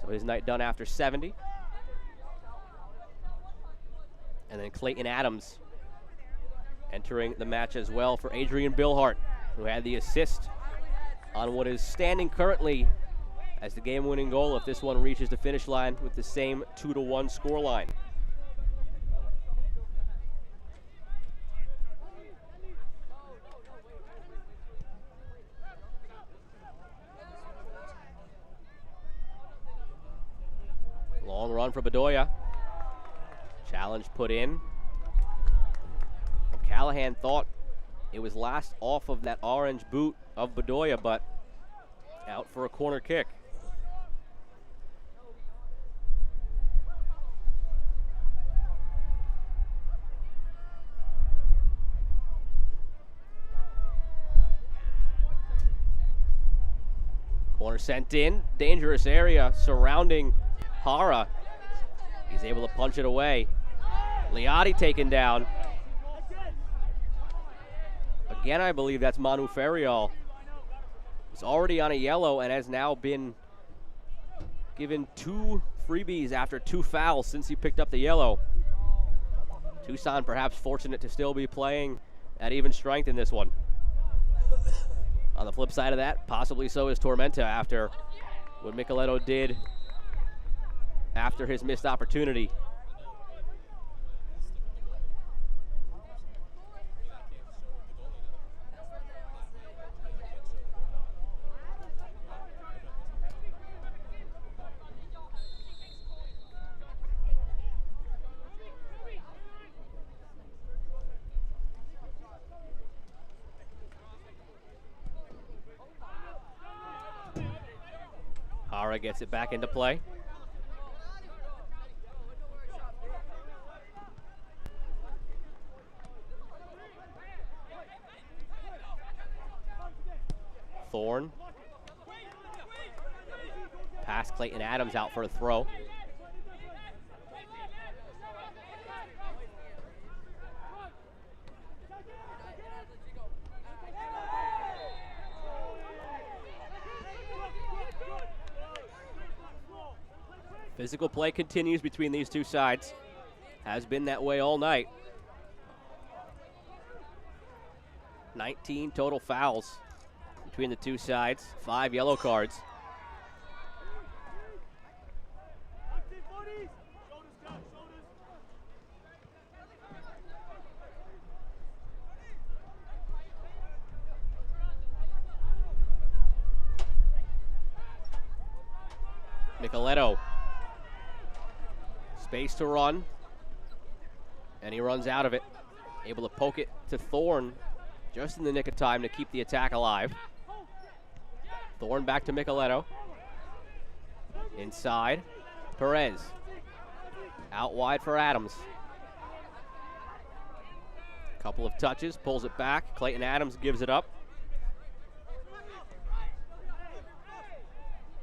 So his night done after 70. And then Clayton Adams entering the match as well for Adrian Billhart, who had the assist on what is standing currently as the game-winning goal if this one reaches the finish line with the same 2-1 scoreline. Long run for Bedoya. Challenge put in. Callahan thought it was last off of that orange boot of Bedoya, but out for a corner kick. Corner sent in. Dangerous area surrounding Hara. He's able to punch it away. Liotti taken down. Again, I believe that's Manu Ferriol. He's already on a yellow and has now been given 2 freebies after 2 fouls since he picked up the yellow. Tucson perhaps fortunate to still be playing at even strength in this one. On the flip side of that, possibly so is Tormenta after what Micheletto did after his missed opportunity. Craig gets it back into play. Thorne. Pass Clayton Adams out for a throw. Physical play continues between these two sides. Has been that way all night. 19 total fouls between the two sides, 5 yellow cards. Nicoletto. Space to run. And he runs out of it. Able to poke it to Thorne just in the nick of time to keep the attack alive. Thorne back to Nicoletto. Inside. Perez. Out wide for Adams. Couple of touches, pulls it back. Clayton Adams gives it up.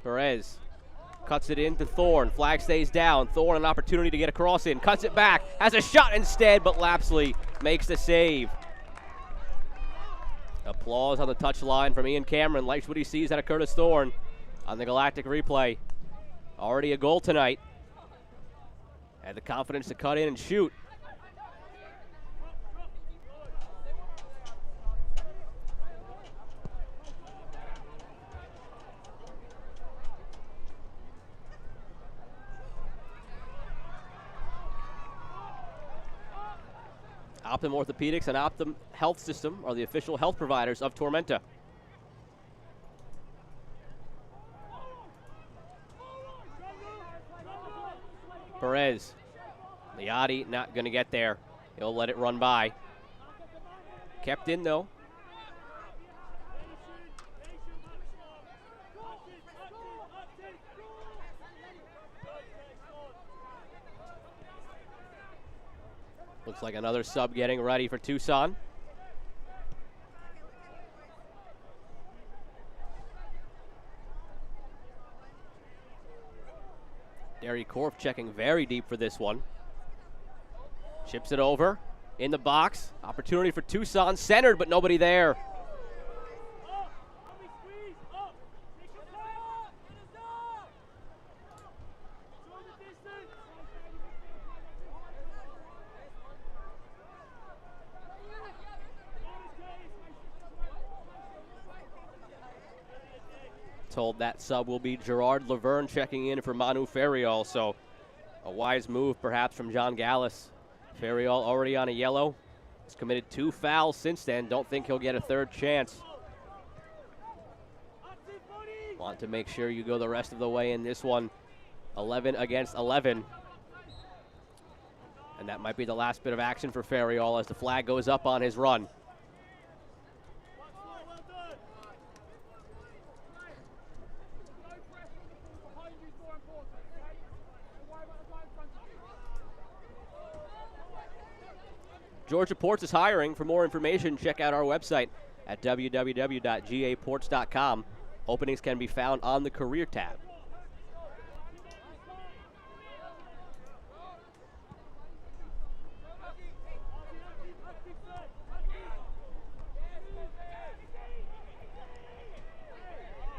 Perez cuts it in to Thorne. Flag stays down. Thorne an opportunity to get a cross in. Cuts it back. Has a shot instead, but Lapsley makes the save. Applause on the touchline from Ian Cameron. Likes what he sees out of Curtis Thorne on the Galactic replay. Already a goal tonight. Had the confidence to cut in and shoot. Optum Orthopedics and Optum Health System are the official health providers of Tormenta. Perez. Liotti not going to get there. He'll let it run by. Kept in, though. Looks like another sub getting ready for Tucson. Derry Korf checking very deep for this one. Chips it over in the box. Opportunity for Tucson, centered, but nobody there. Told that sub will be Gerard Laverne checking in for Manu Ferriol, so a wise move perhaps from John Gallus. Ferriol already on a yellow. He's committed 2 fouls since then. Don't think he'll get a third chance. Want to make sure you go the rest of the way in this one. 11 against 11. And that might be the last bit of action for Ferriol as the flag goes up on his run. Georgia Ports is hiring. For more information, check out our website at www.gaports.com. Openings can be found on the career tab.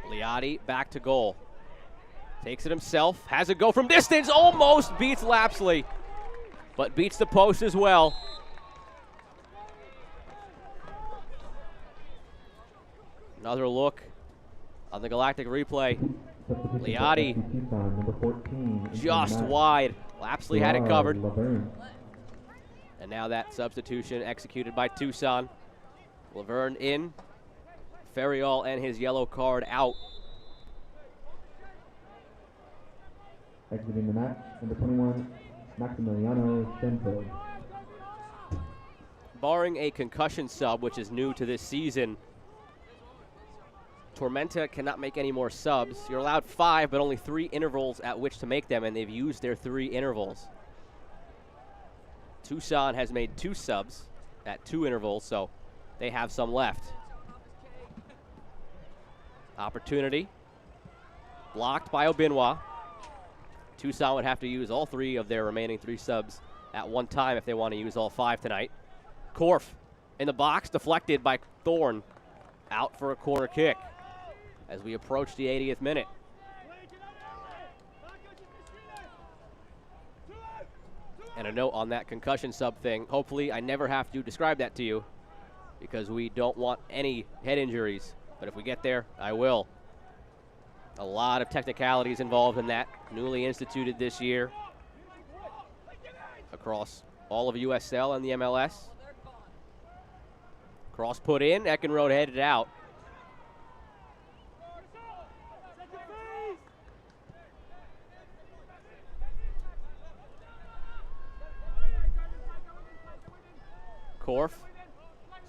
Liotti back to goal. Takes it himself, has a go from distance, almost beats Lapsley, but beats the post as well. Another look on the Galactic replay. Liotti just wide. Lapsley had it covered. And now that substitution executed by Tucson. Laverne in. Ferriol and his yellow card out. Exiting the match, number 21, Maximiliano Stenfeld. Barring a concussion sub, which is new to this season, Tormenta cannot make any more subs. You're allowed 5, but only 3 intervals at which to make them, and they've used their 3 intervals. Tucson has made 2 subs at 2 intervals, so they have some left. Opportunity. Blocked by Obinwa. Tucson would have to use all 3 of their remaining 3 subs at one time if they want to use all 5 tonight. Korf in the box, deflected by Thorne. Out for a corner kick as we approach the 80th minute. And a note on that concussion sub thing. Hopefully I never have to describe that to you because we don't want any head injuries. But if we get there, I will. A lot of technicalities involved in that, newly instituted this year across all of USL and the MLS. Cross put in, Eckenrode headed out. Korf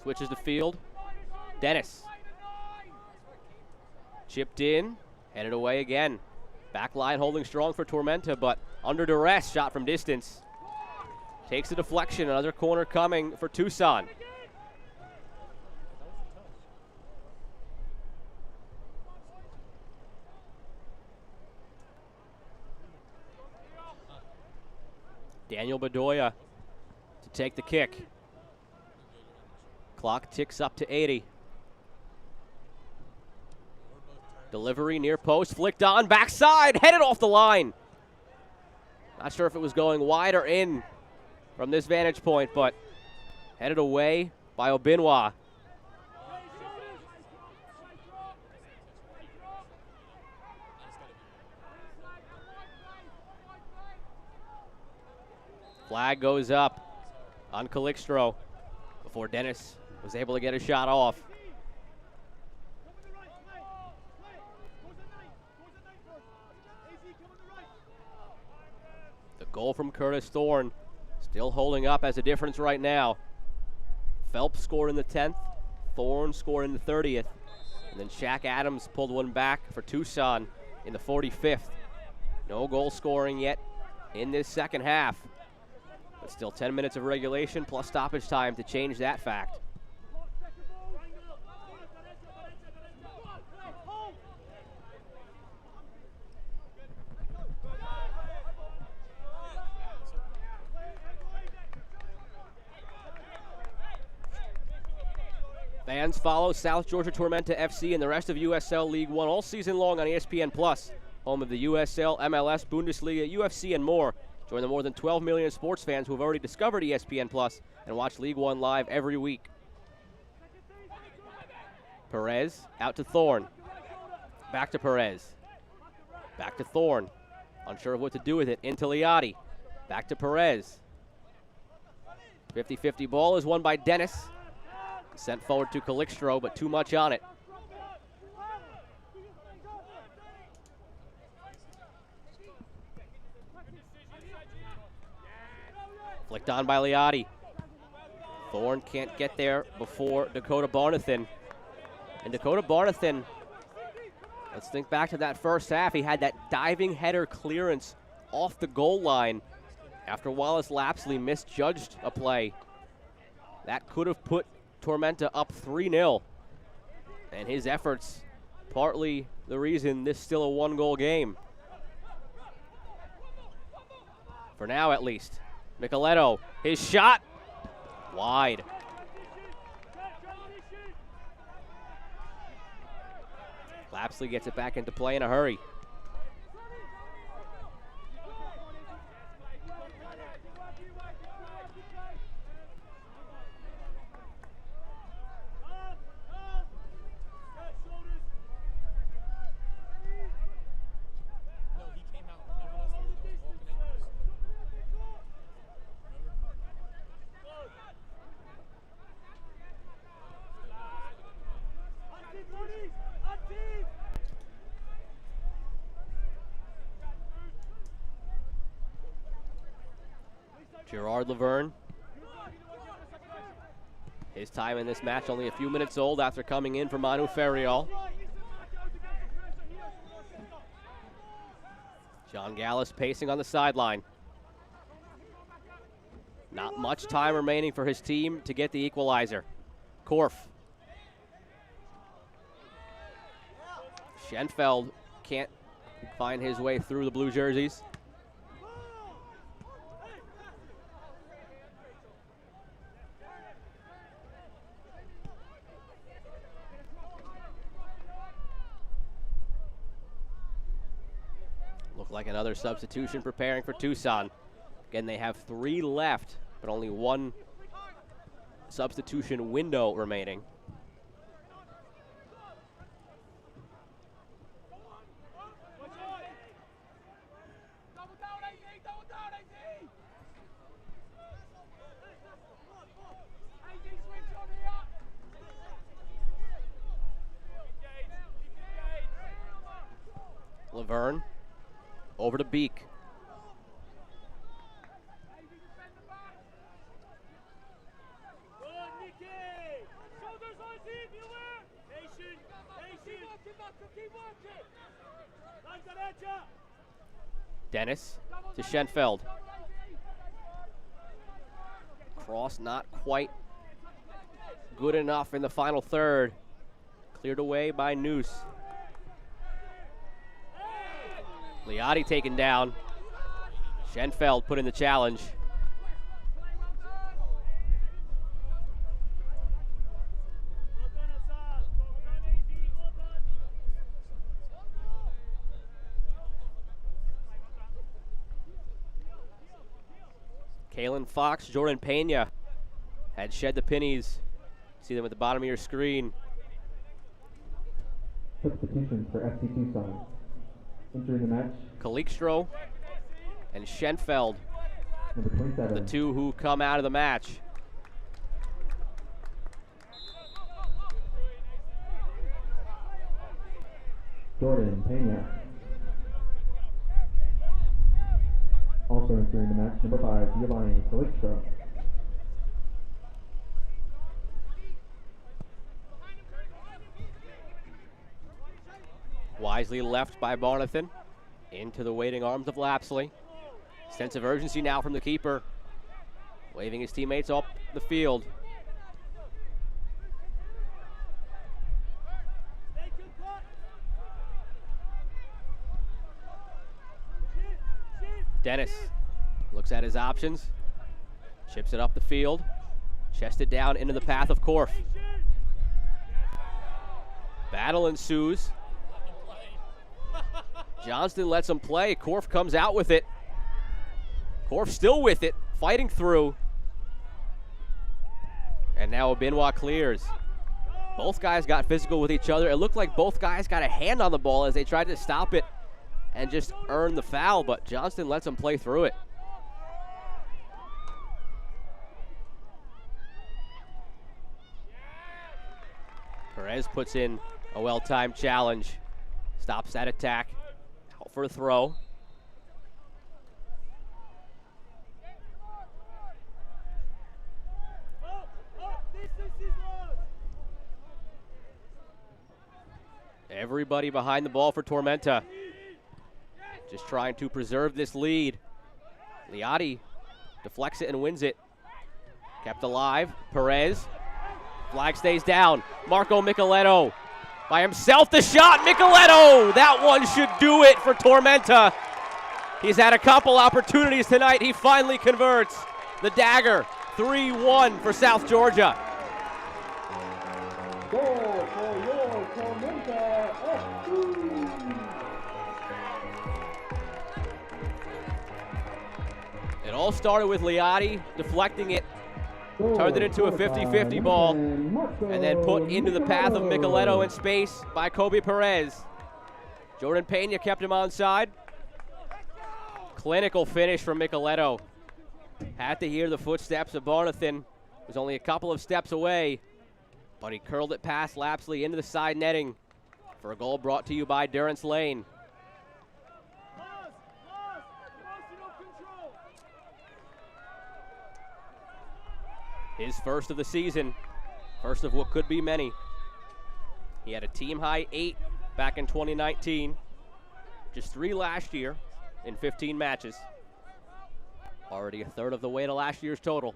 switches the field. Dennis. Chipped in, headed away again. Back line holding strong for Tormenta, but under duress, shot from distance. Takes the deflection, another corner coming for Tucson. Daniel Bedoya to take the kick. Clock ticks up to 80. Delivery near post, flicked on, backside, headed off the line. Not sure if it was going wide or in from this vantage point, but headed away by Obinwa. Flag goes up on Calixtro before Dennis was able to get a shot off. The goal from Curtis Thorne still holding up as a difference right now. Phelps scored in the 10th, Thorne scored in the 30th, and then Shaq Adams pulled one back for Tucson in the 45th. No goal scoring yet in this second half. But still 10 minutes of regulation plus stoppage time to change that fact. Fans follow South Georgia Tormenta FC and the rest of USL League One all season long on ESPN+, home of the USL, MLS, Bundesliga, UFC, and more. Join the more than 12 million sports fans who have already discovered ESPN+ and watch League One live every week. Perez out to Thorne. Back to Perez. Back to Thorne. Unsure of what to do with it. Into Liotti. Back to Perez. 50-50 ball is won by Dennis. Sent forward to Calixtro, but too much on it. Flicked on by Liotti. Thorne can't get there before Dakota Barnathan. And Dakota Barnathan, let's think back to that first half. He had that diving header clearance off the goal line after Wallace Lapsley misjudged a play. That could have put Tormenta up 3-0. And his efforts, partly the reason this is still a one-goal game. For now, at least. Micheletto, his shot, wide. Lapsley gets it back into play in a hurry. Gerard Laverne. His time in this match only a few minutes old after coming in for Manu Ferriol. John Gallus pacing on the sideline. Not much time remaining for his team to get the equalizer. Korf. Schenfeld can't find his way through the blue jerseys. Look like another substitution preparing for Tucson. Again, they have 3 left, but only 1 substitution window remaining. Laverne over to Beek. Dennis to Schenfeld. Cross not quite good enough in the final third. Cleared away by Noose. Liotti taken down. Schenfeld put in the challenge. Kalen Fox, Jordan Pena had shed the pennies. See them at the bottom of your screen. Substitutions for FC Tucson. Entering the match, Calixtro and Schenfeld, number 27. the 2 who come out of the match. Jordan Pena. Also entering the match, number 5, Giovanni Calixtro. Wisely left by Barnathan into the waiting arms of Lapsley. Sense of urgency now from the keeper, waving his teammates up the field. Dennis looks at his options, chips it up the field, chested down into the path of Korf. Battle ensues. Johnston lets him play. Korf comes out with it. Korf still with it, fighting through. And now Benoit clears. Both guys got physical with each other. It looked like both guys got a hand on the ball as they tried to stop it and just earn the foul, but Johnston lets him play through it. Perez puts in a well-timed challenge. Stops that attack. Out for a throw. Everybody behind the ball for Tormenta. Just trying to preserve this lead. Liotti deflects it and wins it. Kept alive. Perez. Flag stays down. Marco Micheletto by himself. The shot. Micheletto. That one should do it for Tormenta. He's had a couple opportunities tonight. He finally converts. The dagger. 3-1 for South Georgia. Goal for your Tormenta FC. It all started with Liotti deflecting it, turned it into a 50-50 ball, and then put into the path of Micheletto in space by Kobe Perez. Jordan Pena kept him onside. Clinical finish from Micheletto. Had to hear the footsteps of Barnathan. Was only a couple of steps away, but he curled it past Lapsley into the side netting for a goal brought to you by Durance Lane. His first of the season, first of what could be many. He had a team-high 8 back in 2019, just 3 last year. in 15 matches. Already a third of the way to last year's total.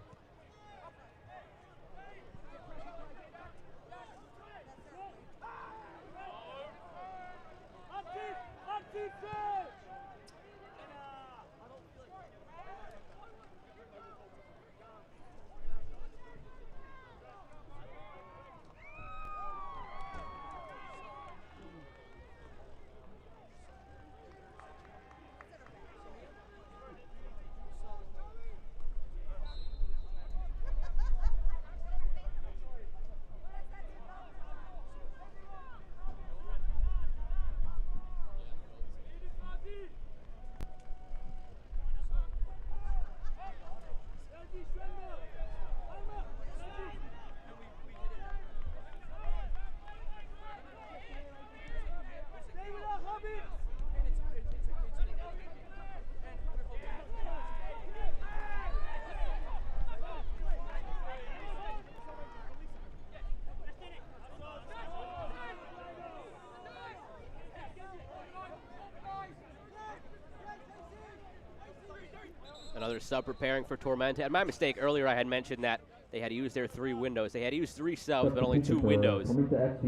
Another sub preparing for Tormenta. And my mistake, earlier I had mentioned that they had to use their 3 windows. They had to use 3 subs, but only 2 windows. That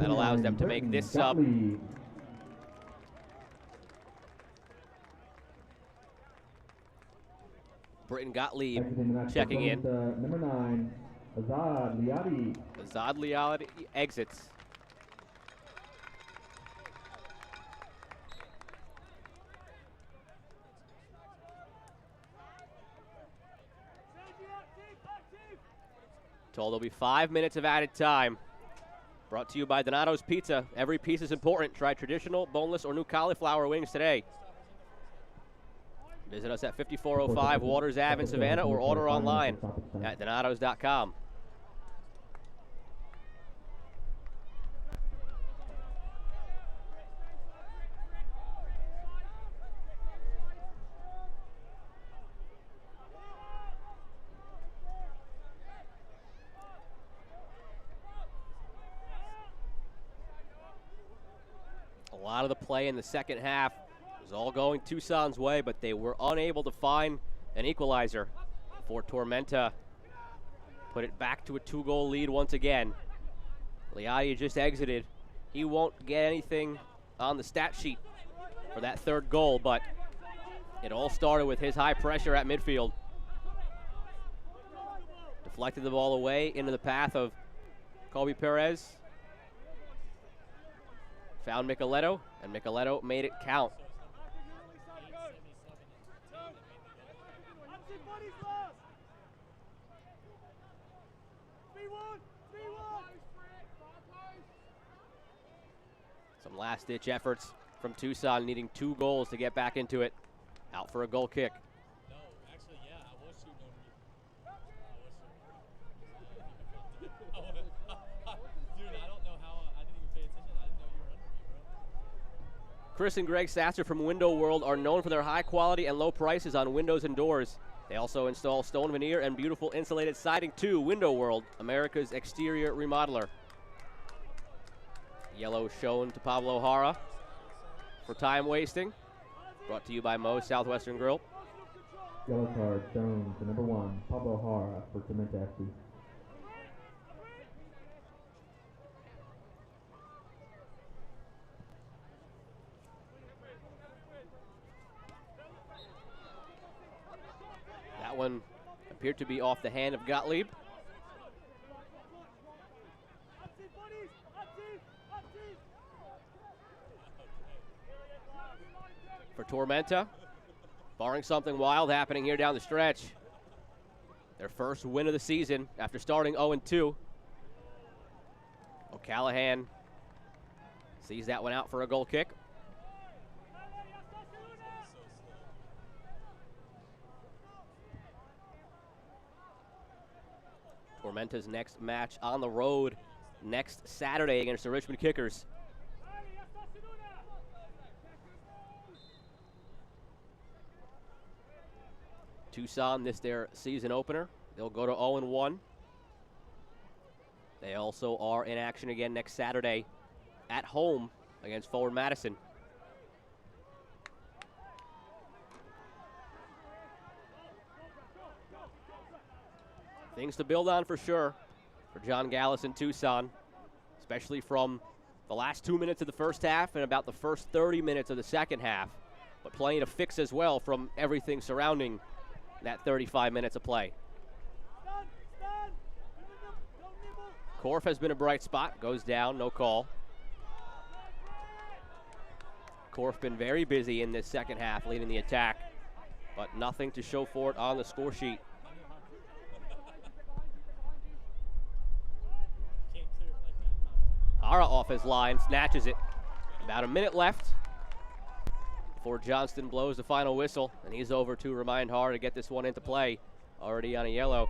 allows them to make this sub. Britton Gottlieb checking in. Number 9, Azad Liadi. Azad Liadi exits. Told there'll be 5 minutes of added time. Brought to you by Donato's Pizza. Every piece is important. Try traditional, boneless, or new cauliflower wings today. Visit us at 5405 Waters Ave in Savannah or order online at donatos.com. A lot of the play in the second half was all going Tucson's way, but they were unable to find an equalizer before Tormenta put it back to a 2-goal lead once again. Liadi just exited. He won't get anything on the stat sheet for that 3rd goal, but it all started with his high pressure at midfield. Deflected the ball away into the path of Colby Perez. Found Micheletto, and Micheletto made it count. Some last-ditch efforts from Tucson, needing 2 goals to get back into it. Out for a goal kick. No, actually, yeah, I was shooting over you. Dude, I don't know how, I didn't even pay attention. I didn't know you were under me, bro. Chris and Greg Sasser from Window World are known for their high quality and low prices on windows and doors. They also install stone veneer and beautiful insulated siding too. Window World, America's exterior remodeler. Yellow shown to Pablo Jara for time wasting. Brought to you by Moe's Southwestern Grill. Yellow card shown to number 1, Pablo Jara for Tormenta FC. That one appeared to be off the hand of Gottlieb. For Tormenta, barring something wild happening here down the stretch. Their first win of the season after starting 0-2. O'Callahan sees that one out for a goal kick. Tormenta's next match on the road next Saturday against the Richmond Kickers. Tucson, this their season opener. They'll go to 0-1. They also are in action again next Saturday at home against Forward Madison. Things to build on for sure for John Gallus in Tucson, especially from the last 2 minutes of the first half and about the first 30 minutes of the second half, but plenty to fix as well from everything surrounding that 35 minutes of play. Korf has been a bright spot, goes down, no call. Korf been very busy in this second half, leading the attack, but nothing to show for it on the score sheet. Hara off his line, snatches it. About a minute left before Johnston blows the final whistle, and he's over to remind Hara to get this one into play, already on a yellow.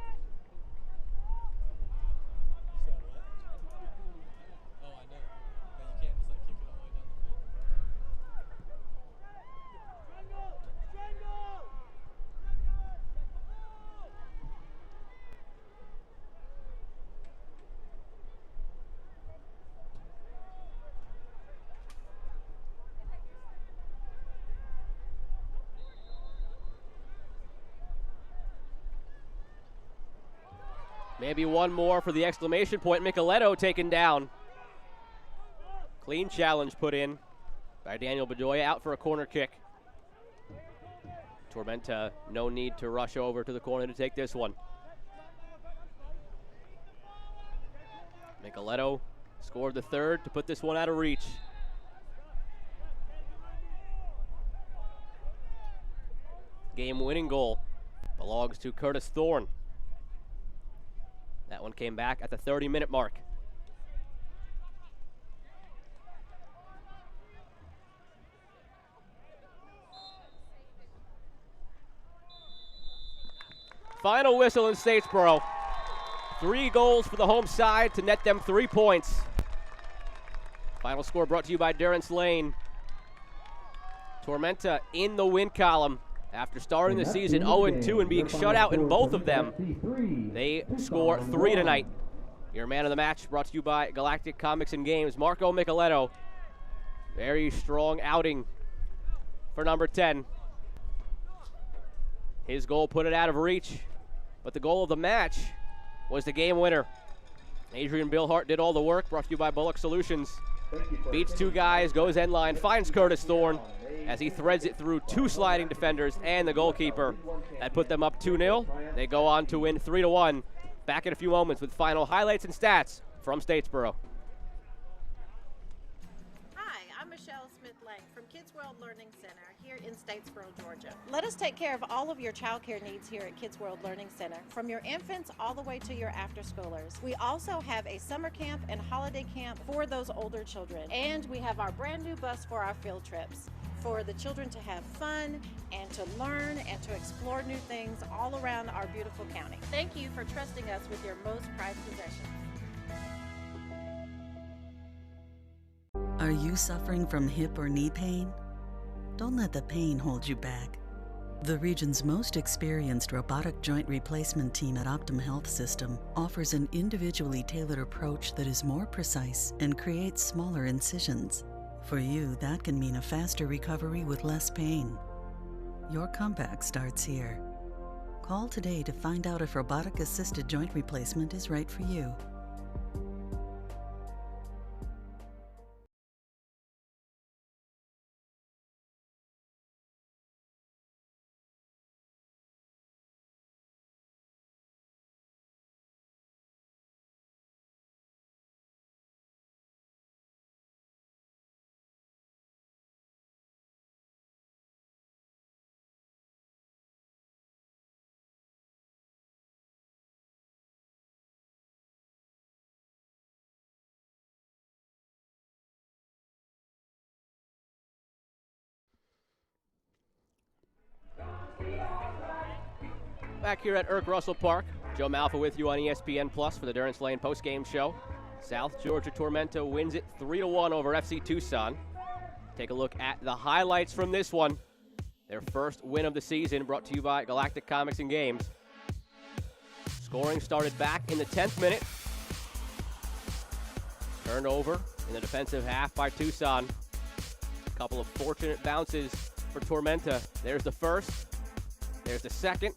Maybe one more for the exclamation point. Micheletto taken down. Clean challenge put in by Daniel Bedoya, out for a corner kick. Tormenta, no need to rush over to the corner to take this one. Micheletto scored the third to put this one out of reach. Game-winning goal belongs to Curtis Thorne. That one came back at the 30-minute mark. Final whistle in Statesboro. 3 goals for the home side to net them 3 points. Final score brought to you by Durance Lane. Tormenta in the win column. After starting the season 0-2 and being shut out in both of them, they score 3 tonight. Your man of the match brought to you by Galactic Comics and Games, Marco Micheletto. Very strong outing for number 10. His goal put it out of reach, but the goal of the match was the game winner. Adrian Billhart did all the work, brought to you by Bullock Solutions. Beats 2 guys, goes end line, finds Curtis Thorne as he threads it through 2 sliding defenders and the goalkeeper. That put them up 2-0. They go on to win 3-1. Back in a few moments with final highlights and stats from Statesboro. Hi, I'm Michelle Smith-Lang from Kids World Learning Center here in Statesboro, Georgia. Let us take care of all of your child care needs here at Kids World Learning Center, from your infants all the way to your after-schoolers. We also have a summer camp and holiday camp for those older children. And we have our brand new bus for our field trips, for the children to have fun and to learn and to explore new things all around our beautiful county. Thank you for trusting us with your most prized possession. Are you suffering from hip or knee pain? Don't let the pain hold you back. The region's most experienced robotic joint replacement team at Optum Health System offers an individually tailored approach that is more precise and creates smaller incisions. For you, that can mean a faster recovery with less pain. Your comeback starts here. Call today to find out if robotic-assisted joint replacement is right for you. Back here at Irk Russell Park, Joe Malfa with you on ESPN Plus for the Durance Lane postgame show. South Georgia Tormenta wins it 3-1 over FC Tucson. Take a look at the highlights from this one. Their first win of the season, brought to you by Galactic Comics and Games. Scoring started back in the 10th minute. Turned over in the defensive half by Tucson. A couple of fortunate bounces for Tormenta. There's the first. There's the second.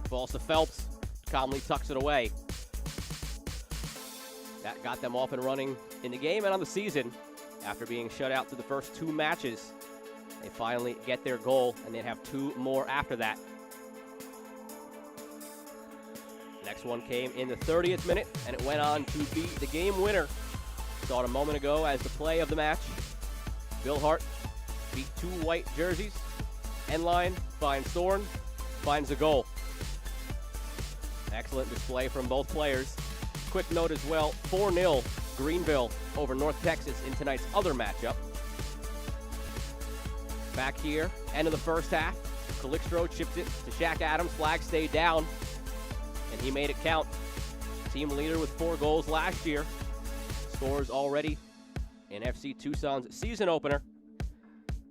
Falls to Phelps. calmly tucks it away. That got them off and running in the game and on the season. After being shut out through the first 2 matches, they finally get their goal, and they'd have 2 more after that. Next one came in the 30th minute, and it went on to be the game winner. Saw it a moment ago as the play of the match. Bill Hart beat 2 white jerseys. Endline finds Thorne, finds a goal. Excellent display from both players. Quick note as well, 4-0 Greenville over North Texas in tonight's other matchup. Back here, end of the first half. Calixtro chipped it to Shaq Adams. Flag stayed down, and he made it count. Team leader with 4 goals last year. Scores already in FC Tucson's season opener.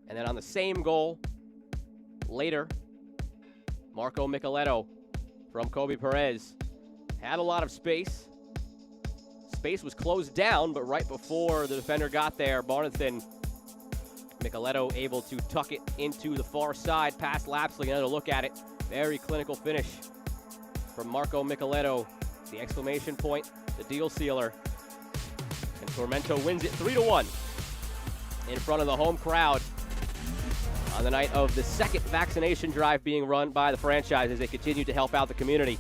And then on the same goal, later, Marco Micheletto from Kobe Perez had a lot of space. Space was closed down, but right before the defender got there, Barnathan, Micheletto able to tuck it into the far side, past Lapsley. Another look at it. Very clinical finish from Marco Micheletto. The exclamation point, the deal sealer. And Tormenta wins it 3-1 in front of the home crowd on the night of the second vaccination drive being run by the franchise as they continue to help out the community.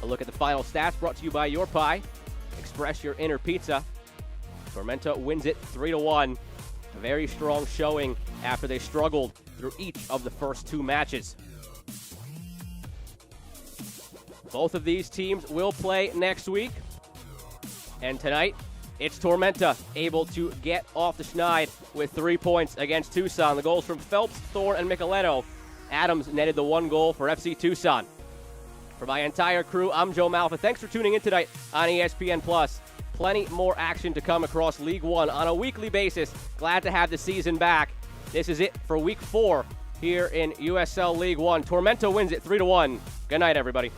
A look at the final stats brought to you by Your Pie. Express your inner pizza. Tormenta wins it 3-1. A very strong showing after they struggled through each of the first 2 matches. Both of these teams will play next week. And tonight, it's Tormenta able to get off the schneid with 3 points against Tucson. The goals from Phelps, Thorne, and Micheletto. Adams netted the 1 goal for FC Tucson. For my entire crew, I'm Joe Malfa. Thanks for tuning in tonight on ESPN+. Plenty more action to come across League One on a weekly basis. Glad to have the season back. This is it for Week 4 here in USL League One. Tormenta wins it 3-1. Good night, everybody.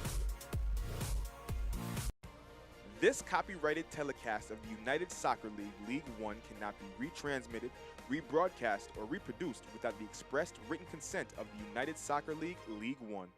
This copyrighted telecast of the United Soccer League League One cannot be retransmitted, rebroadcast, or reproduced without the expressed written consent of the United Soccer League League One.